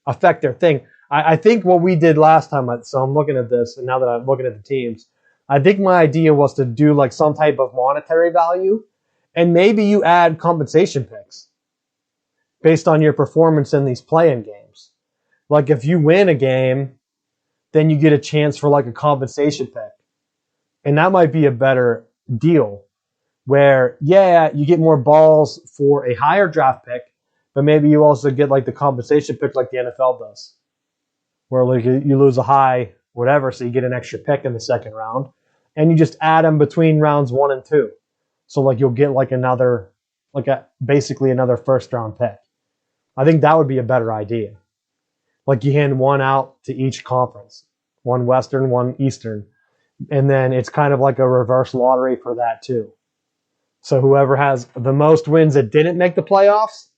affect their thing. I think what we did last time, so I'm looking at this, and now that I'm looking at the teams, I think my idea was to do like some type of monetary value, and maybe you add compensation picks based on your performance in these play-in games. Like if you win a game, then you get a chance for like a compensation pick. And that might be a better deal where, yeah, you get more balls for a higher draft pick, but maybe you also get like the compensation pick like the NFL does, where like you lose a high whatever, so you get an extra pick in the second round, and you just add them between rounds 1 and 2. So like you'll get like basically another first round pick. I think that would be a better idea. Like you hand one out to each conference, one Western, one Eastern, and then it's kind of like a reverse lottery for that too. So whoever has the most wins that didn't make the playoffs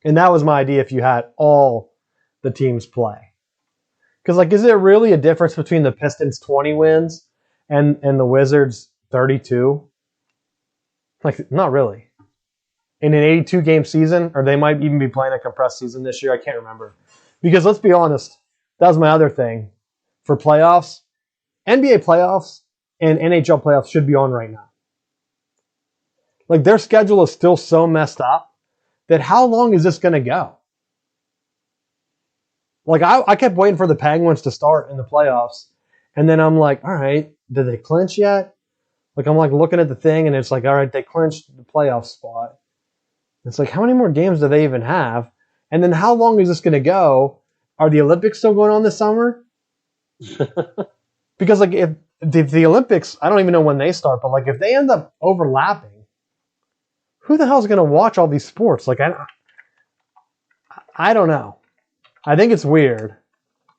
And that was my idea if you had all the teams play. Because, like, is there really a difference between the Pistons' 20 wins and the Wizards' 32? Like, not really. In an 82-game season, or they might even be playing a compressed season this year. I can't remember. Because let's be honest, that was my other thing. For playoffs, NBA playoffs and NHL playoffs should be on right now. Like, their schedule is still so messed up that how long is this going to go? Like, I kept waiting for the Penguins to start in the playoffs, and then I'm like, all right, did they clinch yet? Like, I'm like looking at the thing, and it's like, all right, they clinched the playoff spot. It's like, how many more games do they even have? And then how long is this going to go? Are the Olympics still going on this summer? Because, like, if the Olympics, I don't even know when they start, but, like, if they end up overlapping, who the hell is going to watch all these sports? Like, I don't know. I think it's weird.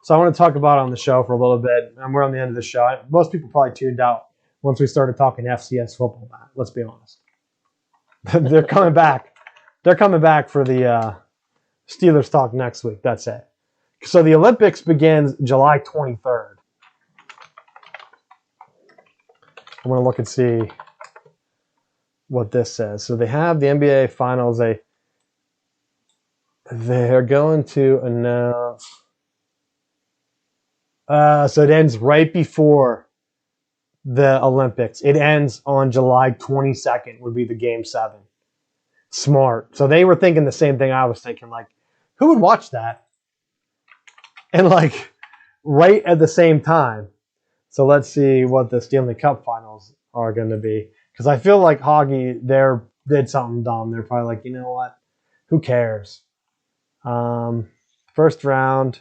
So I want to talk about it on the show for a little bit, and we're on the end of the show. Most people probably tuned out once we started talking FCS football. Let's be honest. They're coming back. They're coming back for the Steelers talk next week. That's it. So the Olympics begins July 23rd. I'm going to look and see what this says. So they have the NBA Finals. They're going to announce. So it ends right before the Olympics. It ends on July 22nd would be the Game 7. Smart. So they were thinking the same thing I was thinking. Like, who would watch that? And, like, right at the same time. So let's see what the Stanley Cup Finals are going to be. Because I feel like hockey, they did something dumb. They're probably like, you know what? Who cares? First round.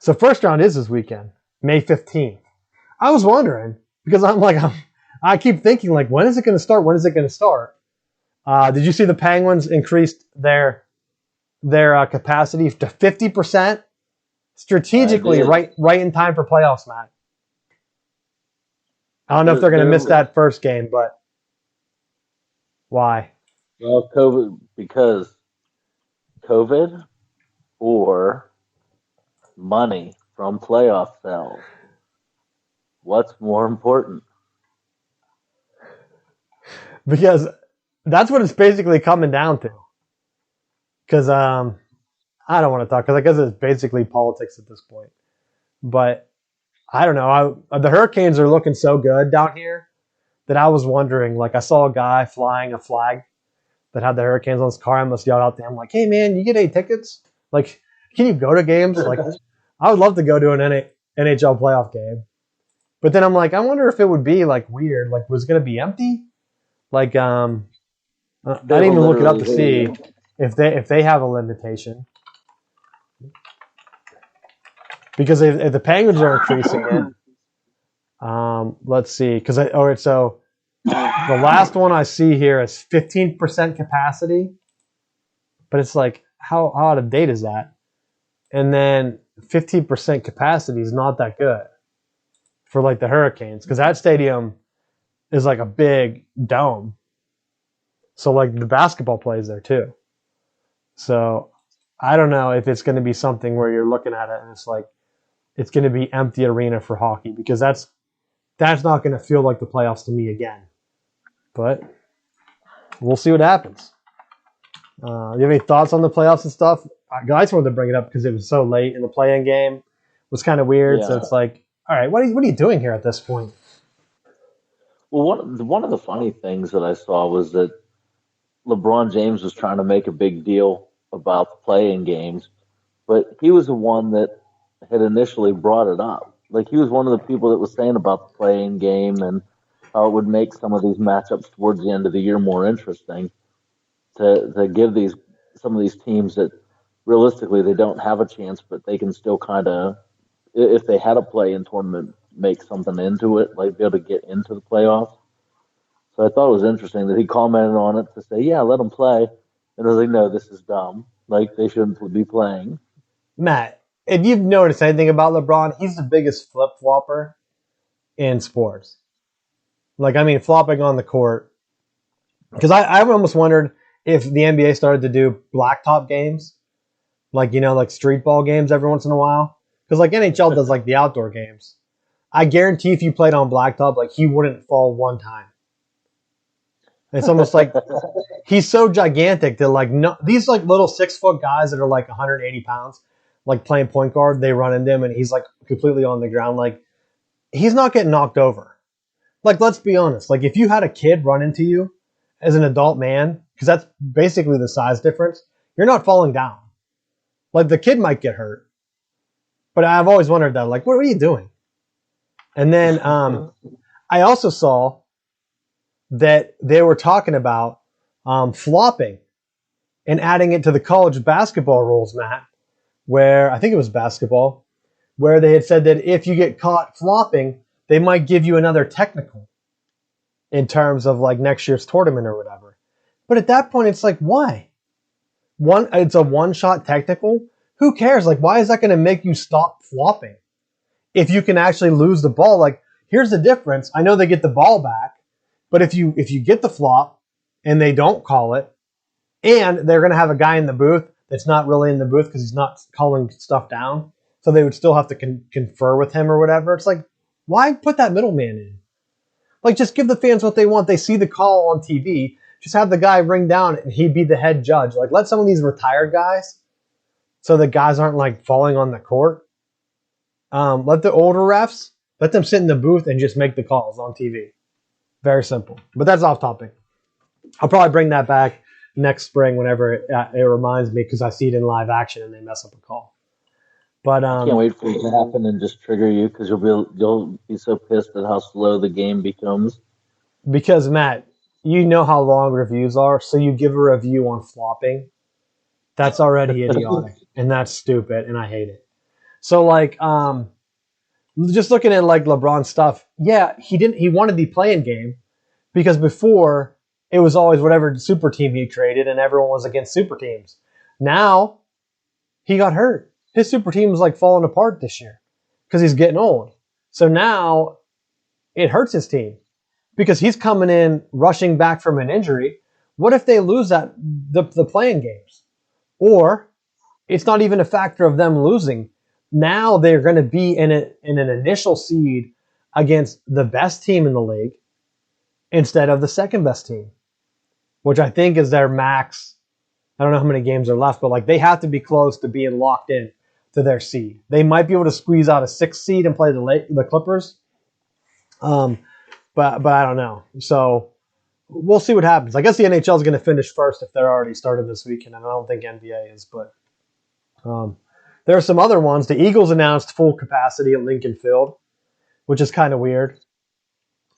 So first round is this weekend, May 15th. I was wondering, because I keep thinking, like, when is it going to start? When is it going to start? Did you see the Penguins increased their capacity to 50%? Strategically, right in time for playoffs, Matt. I don't know if they're going to miss that first game, but why? Well, because COVID or money from playoff sales. What's more important? Because that's what it's basically coming down to. Because I don't want to talk, because I guess it's basically politics at this point. But I don't know. The Hurricanes are looking so good down here that I was wondering, like, I saw a guy flying a flag that had the Hurricanes on his car. I almost yelled out to him, like, hey, man, you get any tickets? Like, can you go to games? Like, I would love to go to an NHL playoff game. But then I'm like, I wonder if it would be, like, weird. Like, was it going to be empty? Like, I didn't even look it up to see if they have a limitation. Because if the Penguins are increasing it, let's see. All right, so the last one I see here is 15% capacity, but it's like, how out of date is that? And then 15% capacity is not that good for, like, the Hurricanes, because that stadium is like a big dome. So, like, the basketball plays there too. So I don't know if it's going to be something where you're looking at it and it's like, it's going to be empty arena for hockey, because that's not going to feel like the playoffs to me again. But we'll see what happens. You have any thoughts on the playoffs and stuff? I just wanted to bring it up because it was so late in the play-in game. It was kind of weird. Yeah. So it's like, all right, what are you doing here at this point? Well, one of the funny things that I saw was that LeBron James was trying to make a big deal about the play-in games, but he was the one that had initially brought it up. Like, he was one of the people that was saying about the play-in game and how it would make some of these matchups towards the end of the year more interesting to give some of these teams that realistically they don't have a chance, but they can still kind of, if they had a play-in tournament, make something into it, like be able to get into the playoffs. So I thought it was interesting that he commented on it to say, yeah, let them play. And I was like, no, this is dumb. Like, they shouldn't be playing. Matt, if you've noticed anything about LeBron, he's the biggest flip-flopper in sports. Like, I mean, flopping on the court. Because I almost wondered if the NBA started to do blacktop games, like, like street ball games every once in a while. Because like NHL does like the outdoor games. I guarantee if you played on blacktop, like he wouldn't fall one time. It's almost like he's so gigantic that like no, these like little 6 foot guys that are like 180 pounds, like playing point guard, they run into him and he's like completely on the ground. Like he's not getting knocked over. Like let's be honest. Like if you had a kid run into you as an adult man, because that's basically the size difference, you're not falling down. Like the kid might get hurt, but I've always wondered that. Like, what are you doing? And then I also saw that they were talking about flopping and adding it to the college basketball rules, Matt, where I think it was basketball, where they had said that if you get caught flopping, they might give you another technical in terms of like next year's tournament or whatever. But at that point, it's like, why? It's a one-shot technical. Who cares? Like, why is that going to make you stop flopping? If you can actually lose the ball, like, here's the difference. I know they get the ball back, but if you get the flop and they don't call it, and they're going to have a guy in the booth that's not really in the booth because he's not calling stuff down, so they would still have to confer with him or whatever. It's like, why put that middleman in? Like, just give the fans what they want. They see the call on TV. Just have the guy ring down and he'd be the head judge. Like, let some of these retired guys, so the guys aren't like falling on the court. Let the older refs, let them sit in the booth and just make the calls on TV. Very simple. But that's off topic. I'll probably bring that back next spring whenever it reminds me, because I see it in live action and they mess up a call. But I can't wait for it to happen and just trigger you, because you'll be so pissed at how slow the game becomes. Because Matt, you know how long reviews are, so you give a review on flopping. That's already idiotic and that's stupid and I hate it. So like just looking at like LeBron's stuff, yeah, he wanted the play-in game because before it was always whatever super team he created and everyone was against super teams. Now he got hurt. His super team is like falling apart this year because he's getting old. So now it hurts his team because he's coming in rushing back from an injury. What if they lose the play-in games? Or it's not even a factor of them losing. Now they're going to be in an initial seed against the best team in the league instead of the second best team, which I think is their max. I don't know how many games are left, but like they have to be close to being locked in to their seed. They might be able to squeeze out a 6th seed and play the Clippers, but I don't know. So we'll see what happens. I guess the NHL is going to finish first if they're already started this weekend, and I don't think NBA is, but there are some other ones. The Eagles announced full capacity at Lincoln Field, which is kind of weird.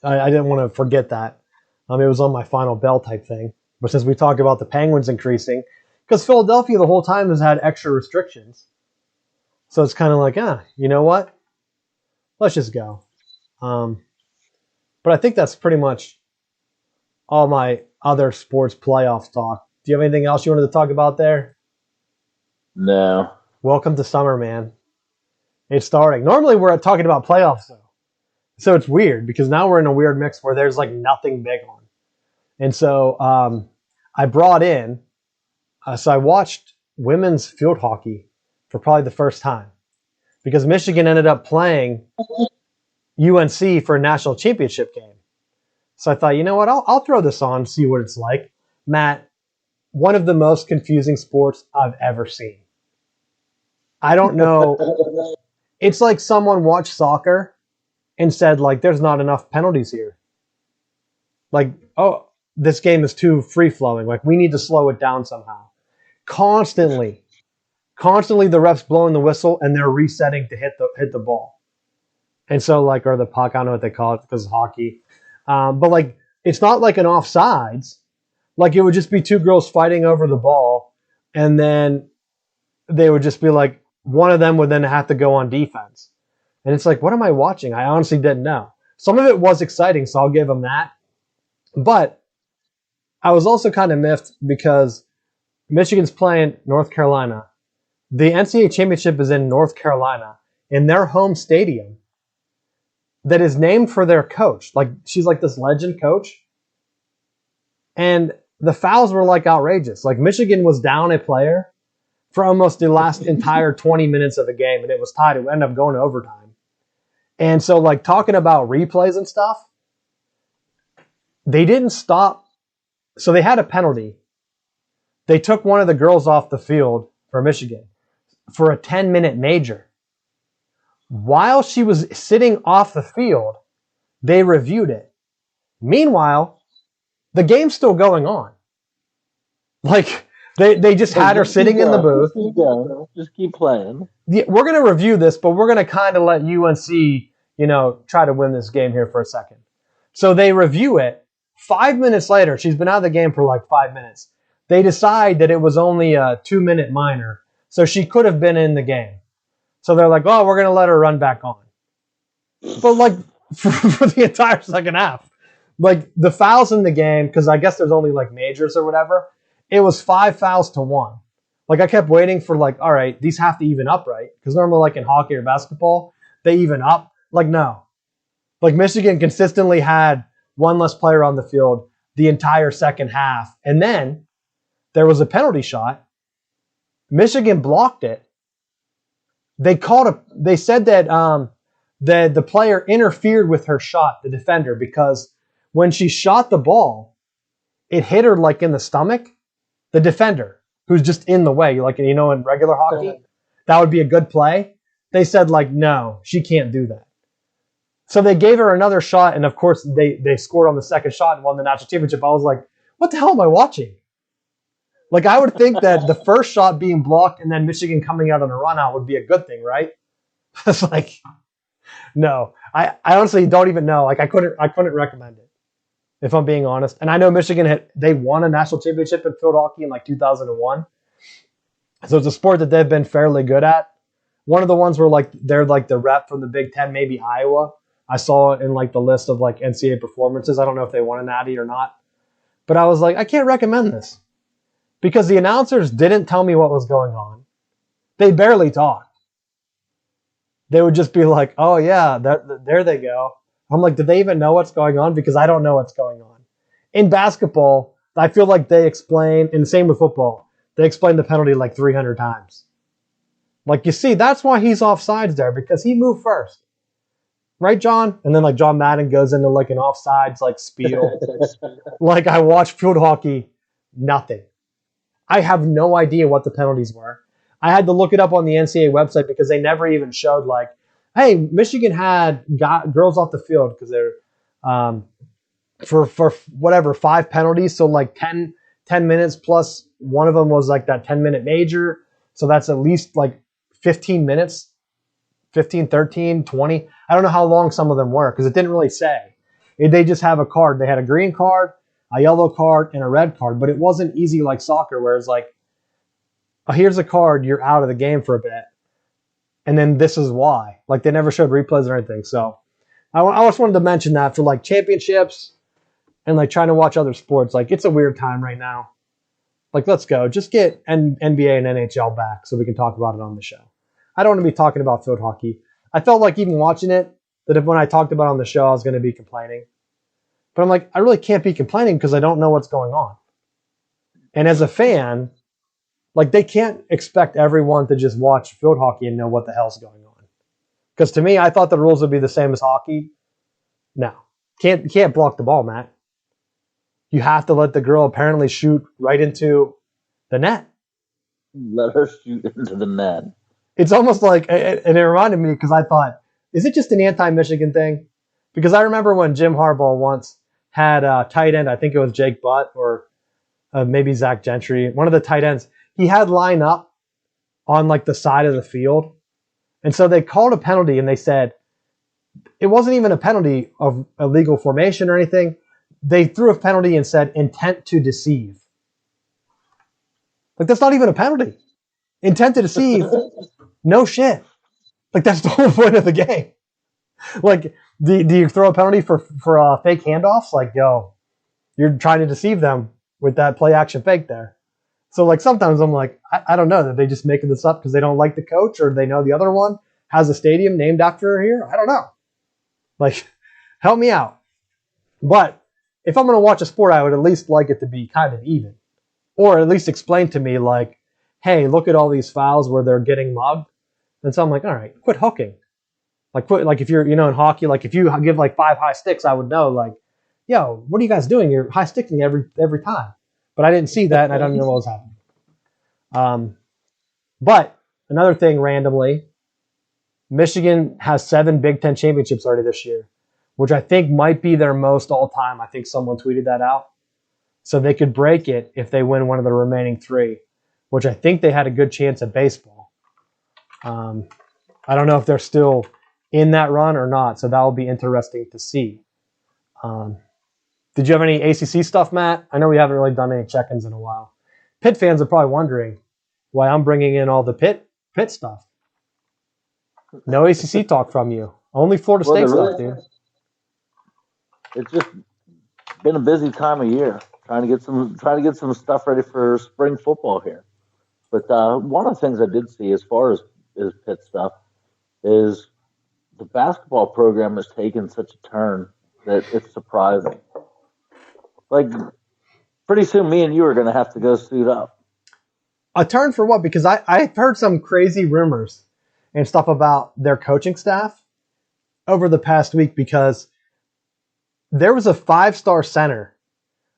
I didn't want to forget that. It was on my final bell type thing. But since we talked about the Penguins increasing, because Philadelphia the whole time has had extra restrictions. So it's kind of like, you know what? Let's just go. But I think that's pretty much all my other sports playoff talk. Do you have anything else you wanted to talk about there? No. Welcome to summer, man. It's starting. Normally we're talking about playoffs, though. So it's weird because now we're in a weird mix where there's like nothing big on. And so I brought in, so I watched women's field hockey for probably the first time because Michigan ended up playing UNC for a national championship game. So I thought, you know what, I'll throw this on, see what it's like. Matt, one of the most confusing sports I've ever seen. I don't know. It's like someone watched soccer and said, like, there's not enough penalties here. Like, oh, this game is too free-flowing. Like, we need to slow it down somehow. Constantly the refs blowing the whistle and they're resetting to hit the ball. And so, like, or the puck, I don't know what they call it because it's hockey. But, like, it's not like an offsides. Like, it would just be two girls fighting over the ball, and then they would just be like, one of them would then have to go on defense. And it's like, what am I watching? I honestly didn't know. Some of it was exciting, so I'll give them that. But I was also kind of miffed because Michigan's playing North Carolina. The NCAA championship is in North Carolina, in their home stadium, that is named for their coach. Like, she's like this legend coach. And the fouls were like outrageous. Like Michigan was down a player for almost the last entire 20 minutes of the game, and it was tied. It ended up going to overtime. And so, like, talking about replays and stuff, they didn't stop. So they had a penalty. They took one of the girls off the field for Michigan for a 10-minute major. While she was sitting off the field, they reviewed it. Meanwhile, the game's still going on. Like, they just had her sitting in the booth. Just keep playing. Yeah, we're going to review this, but we're going to kind of let UNC, try to win this game here for a second. So they review it. 5 minutes later, she's been out of the game for like 5 minutes. They decide that it was only a 2-minute minor, so she could have been in the game. So they're like, oh, we're going to let her run back on. But like for the entire second half, like the fouls in the game, because I guess there's only like majors or whatever, it was 5 fouls to 1. Like I kept waiting for like, all right, these have to even up, right? Because normally like in hockey or basketball, they even up. Like no. Like Michigan consistently had one less player on the field the entire second half. And then there was a penalty shot. Michigan blocked it. They said that the player interfered with her shot, the defender, because when she shot the ball, it hit her like in the stomach. The defender, who's just in the way, like in regular hockey, that would be a good play. They said like, no, she can't do that. So they gave her another shot, and of course they scored on the second shot and won the national championship. I was like, what the hell am I watching? Like I would think that the first shot being blocked and then Michigan coming out on a run out would be a good thing, right? It's like, no. I honestly don't even know. Like I couldn't recommend it, if I'm being honest. And I know Michigan they won a national championship in field hockey in like 2001. So it's a sport that they've been fairly good at. One of the ones where like they're like the rep from the Big Ten, maybe Iowa. I saw it in like the list of like NCAA performances. I don't know if they won a natty or not. But I was like, I can't recommend this. Because the announcers didn't tell me what was going on. They barely talked. They would just be like, oh yeah, there they go. I'm like, did they even know what's going on? Because I don't know what's going on. In basketball, I feel like they explain, and same with football, they explain the penalty like 300 times. Like, you see, that's why he's offsides there, because he moved first. Right, John? And then like John Madden goes into like an offsides like spiel. Like I watch field hockey, nothing. I have no idea what the penalties were. I had to look it up on the NCAA website because they never even showed like, hey, Michigan had girls off the field because they're for whatever 5 penalties, so like 10 minutes plus one of them was like that 10-minute major, so that's at least like 15 minutes, 15, 13, 20. I don't know how long some of them were because it didn't really say. They just have a card. They had a green card, a yellow card, and a red card, but it wasn't easy like soccer where it's like, oh, here's a card, you're out of the game for a bit. And then this is why. Like they never showed replays or anything. So I just wanted to mention that for like championships and like trying to watch other sports. Like it's a weird time right now. Like let's go. Just get NBA and NHL back so we can talk about it on the show. I don't want to be talking about field hockey. I felt like even watching it, that if when I talked about it on the show, I was going to be complaining. But I'm like, I really can't be complaining because I don't know what's going on. And as a fan, like they can't expect everyone to just watch field hockey and know what the hell's going on. Because to me, I thought the rules would be the same as hockey. No. Can't block the ball, Matt. You have to let the girl apparently shoot right into the net. Let her shoot into the net. It's almost like, and it reminded me because I thought, is it just an anti-Michigan thing? Because I remember when Jim Harbaugh once had a tight end, I think it was Jake Butt or maybe Zach Gentry, one of the tight ends, he had line up on like the side of the field. And so they called a penalty and they said, it wasn't even a penalty of illegal formation or anything. They threw a penalty and said intent to deceive. Like that's not even a penalty. Intent to deceive. No shit. Like that's the whole point of the game. Like, do you throw a penalty for fake handoffs? Like, yo, you're trying to deceive them with that play action fake there. So like sometimes I'm like, I don't know, that they just making this up because they don't like the coach or they know the other one has a stadium named after her here. I don't know. Like, help me out. But if I'm going to watch a sport, I would at least like it to be kind of even. Or at least explain to me, like, hey, look at all these fouls where they're getting mugged. And so I'm like, all right, quit hooking. Like if you're, in hockey, like if you give like 5 high sticks, I would know, like, yo, what are you guys doing? You're high sticking every time. But I didn't see that, and I don't know what was happening. But another thing, randomly, Michigan has 7 Big Ten championships already this year, which I think might be their most all time. I think someone tweeted that out. So they could break it if they win one of the remaining 3, which I think they had a good chance at baseball. I don't know if they're still in that run or not, so that will be interesting to see. Did you have any ACC stuff, Matt? I know we haven't really done any check-ins in a while. Pitt fans are probably wondering why I'm bringing in all the Pitt stuff. No ACC talk from you. Only Florida State stuff, dude. It's just been a busy time of year trying to get some stuff ready for spring football here. But one of the things I did see as far as Pitt stuff is the basketball program has taken such a turn that it's surprising. Like, pretty soon me and you are going to have to go suit up. A turn for what? Because I've heard some crazy rumors and stuff about their coaching staff over the past week, because there was a 5-star center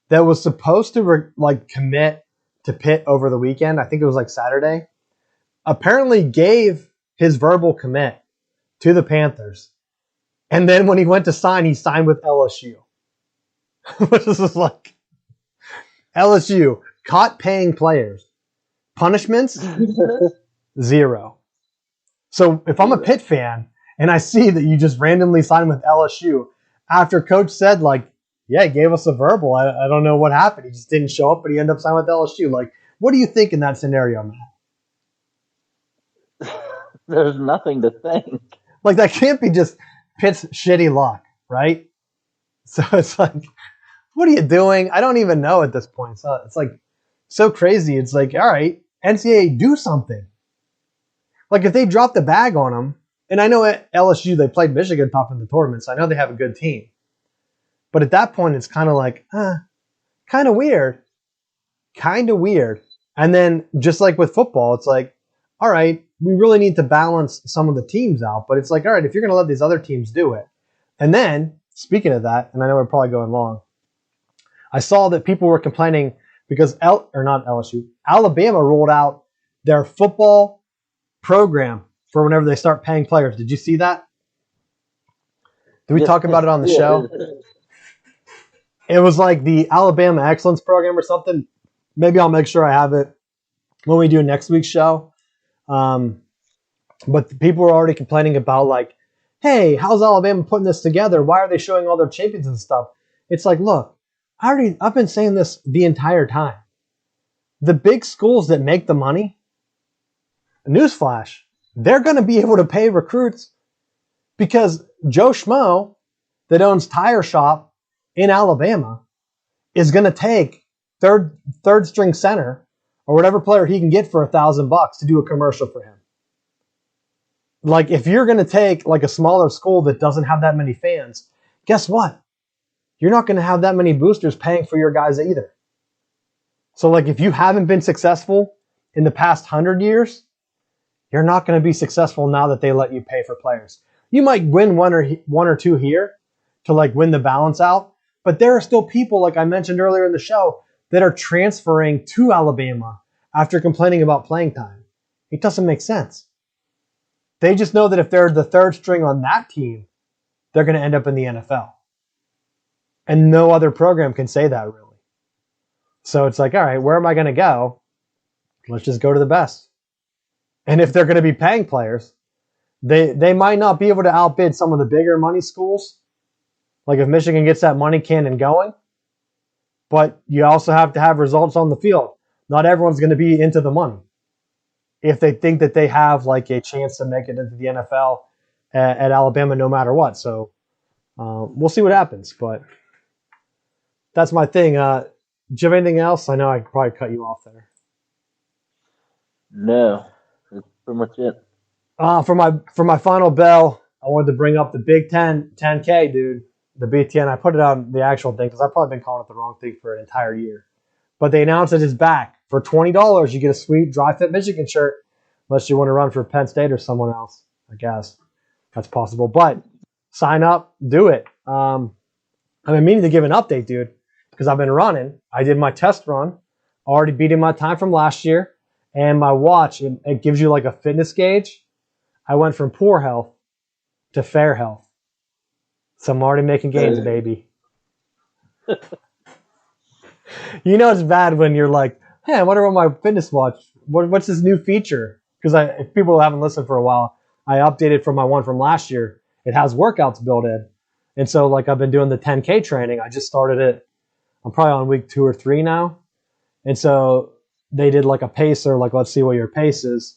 that was supposed to commit to Pitt over the weekend. I think it was like Saturday. Apparently gave his verbal commit to the Panthers. And then when he went to sign, he signed with LSU. Which is like, LSU caught paying players. Punishments? 0. So if I'm a Pitt fan and I see that you just randomly signed with LSU after coach said, like, yeah, he gave us a verbal. I don't know what happened. He just didn't show up, but he ended up signing with LSU. Like, what do you think in that scenario, Matt? There's nothing to think. Like, that can't be just Pitt's shitty luck, right? So it's like, what are you doing? I don't even know at this point. So it's like so crazy. It's like, all right, NCAA, do something. Like, if they drop the bag on them, and I know at LSU they played Michigan tough in the tournament, so I know they have a good team. But at that point, it's kind of like, kind of weird. Kind of weird. And then just like with football, it's like, all right, we really need to balance some of the teams out. But it's like, all right, if you're going to let these other teams do it. And then, speaking of that, and I know we're probably going long, I saw that people were complaining because Alabama rolled out their football program for whenever they start paying players. Did you see that? Did we talk about it on the show? It was like the Alabama Excellence Program or something. Maybe I'll make sure I have it when we do next week's show. But people were already complaining about, like, hey, how's Alabama putting this together? Why are they showing all their champions and stuff? It's like, look, I've been saying this the entire time. The big schools that make the money, newsflash, they're going to be able to pay recruits, because Joe Schmo that owns Tire Shop in Alabama is going to take third string center or whatever player he can get for $1,000 to do a commercial for him. Like, if you're going to take like a smaller school that doesn't have that many fans, guess what? You're not going to have that many boosters paying for your guys either. So, like, if you haven't been successful in the past 100 years, you're not going to be successful now that they let you pay for players. You might win one or two here to like win the balance out, but there are still people, like I mentioned earlier in the show, that are transferring to Alabama after complaining about playing time. It doesn't make sense. They just know that if they're the third string on that team, they're going to end up in the NFL. And no other program can say that, really. So it's like, all right, where am I going to go? Let's just go to the best. And if they're going to be paying players, they might not be able to outbid some of the bigger money schools. Like if Michigan gets that money cannon going, but you also have to have results on the field. Not everyone's going to be into the money if they think that they have like a chance to make it into the NFL at Alabama no matter what. So we'll see what happens, but that's my thing. Do you have anything else? I know I probably cut you off there. No, that's pretty much it. For my final bell, I wanted to bring up the Big 10 10K, dude. the BTN. I put it on the actual thing because I've probably been calling it the wrong thing for an entire year. But they announced it is back. For $20, you get a sweet Dry Fit Michigan shirt, unless you want to run for Penn State or someone else. I guess that's possible. But sign up, do it. I've been meaning to give an update, dude, because I've been running. I did my test run, already beating my time from last year, and my watch, it gives you like a fitness gauge. I went from poor health to fair health. So I'm already making gains, baby. You know it's bad when you're like, hey, I wonder what my fitness watch, what's this new feature? Because if people haven't listened for a while, I updated from my one from last year. It has workouts built in. And so like I've been doing the 10K training. I just started it. I'm probably on week 2 or 3 now. And so they did like a pacer, like let's see what your pace is,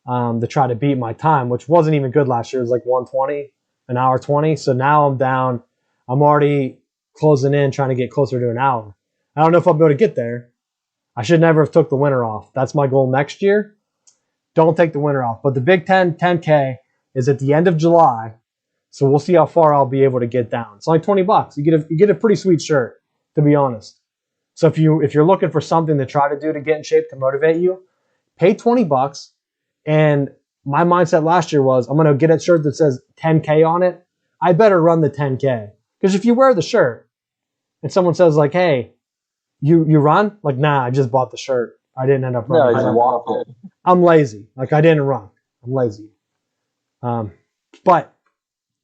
to try to beat my time, which wasn't even good last year. It was like 1:20, an hour 20. So now I'm down. I'm already closing in, trying to get closer to an hour. I don't know if I'll be able to get there. I should never have took the winter off. That's my goal next year. Don't take the winter off. But the Big 10K is at the end of July. So we'll see how far I'll be able to get down. It's only $20. You get a pretty sweet shirt, to be honest. So if you're looking for something to try to do to get in shape to motivate you, pay $20. And my mindset last year was I'm going to get a shirt that says 10K on it. I better run the 10K. Because if you wear the shirt and someone says like, hey, you run? Like, nah, I just bought the shirt. I didn't end up running. No, I just walked it. I'm lazy. Like, I didn't run. I'm lazy. But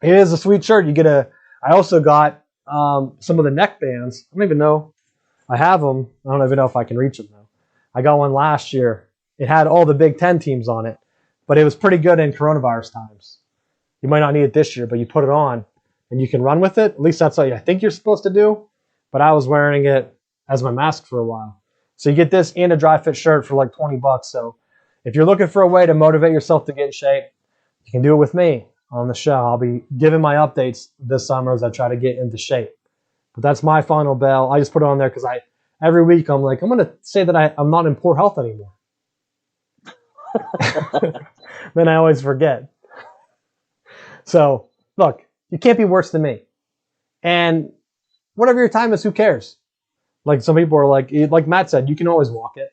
it is a sweet shirt. I also got some of the neck bands. I don't even know. I have them. I don't even know if I can reach them though. I got one last year. It had all the Big Ten teams on it, but it was pretty good in coronavirus times. You might not need it this year, but you put it on and you can run with it. At least that's what I think you're supposed to do. But I was wearing it as my mask for a while. So you get this and a dry fit shirt for like $20. So if you're looking for a way to motivate yourself to get in shape, you can do it with me on the show. I'll be giving my updates this summer as I try to get into shape. But that's my final bell. I just put it on there because every week I'm like, I'm going to say that I'm not in poor health anymore. Then I always forget. So look, you can't be worse than me. And whatever your time is, who cares? Like some people are like Matt said, you can always walk it.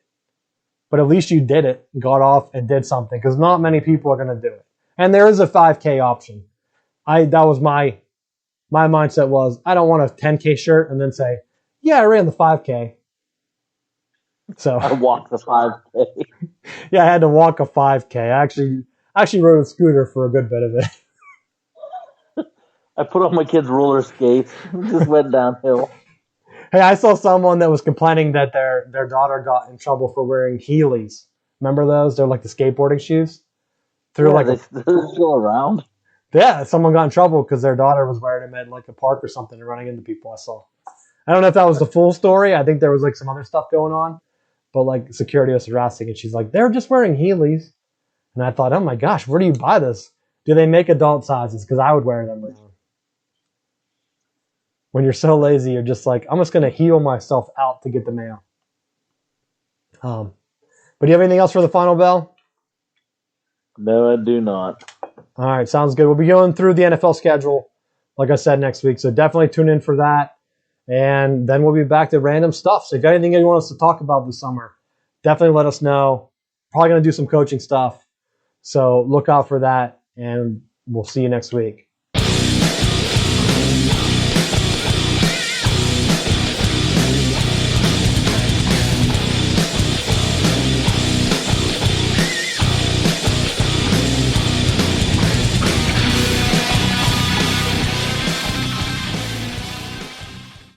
But at least you did it, got off and did something because not many people are going to do it. And there is a 5K option. That was my mindset was I don't want a 10K shirt and then say, yeah, I ran the 5K. So I walked the 5K. Yeah, I had to walk a 5K. I actually rode a scooter for a good bit of it. I put on my kids' roller skates, just went downhill. Hey, I saw someone that was complaining that their daughter got in trouble for wearing Heelys. Remember those? They're like the skateboarding shoes. They're still around. Yeah, someone got in trouble because their daughter was wearing them at like a park or something and running into people. I saw. I don't know if that was the full story. I think there was like some other stuff going on, but like security was harassing, and she's like, "They're just wearing Heelys," and I thought, "Oh my gosh, where do you buy this? Do they make adult sizes? Because I would wear them around." When you're so lazy, you're just like, I'm just going to heel myself out to get the mail. But do you have anything else for the final bell? No, I do not. All right, sounds good. We'll be going through the NFL schedule, like I said, next week. So definitely tune in for that. And then we'll be back to random stuff. So if you got anything you want us to talk about this summer, definitely let us know. Probably going to do some coaching stuff. So look out for that, and we'll see you next week.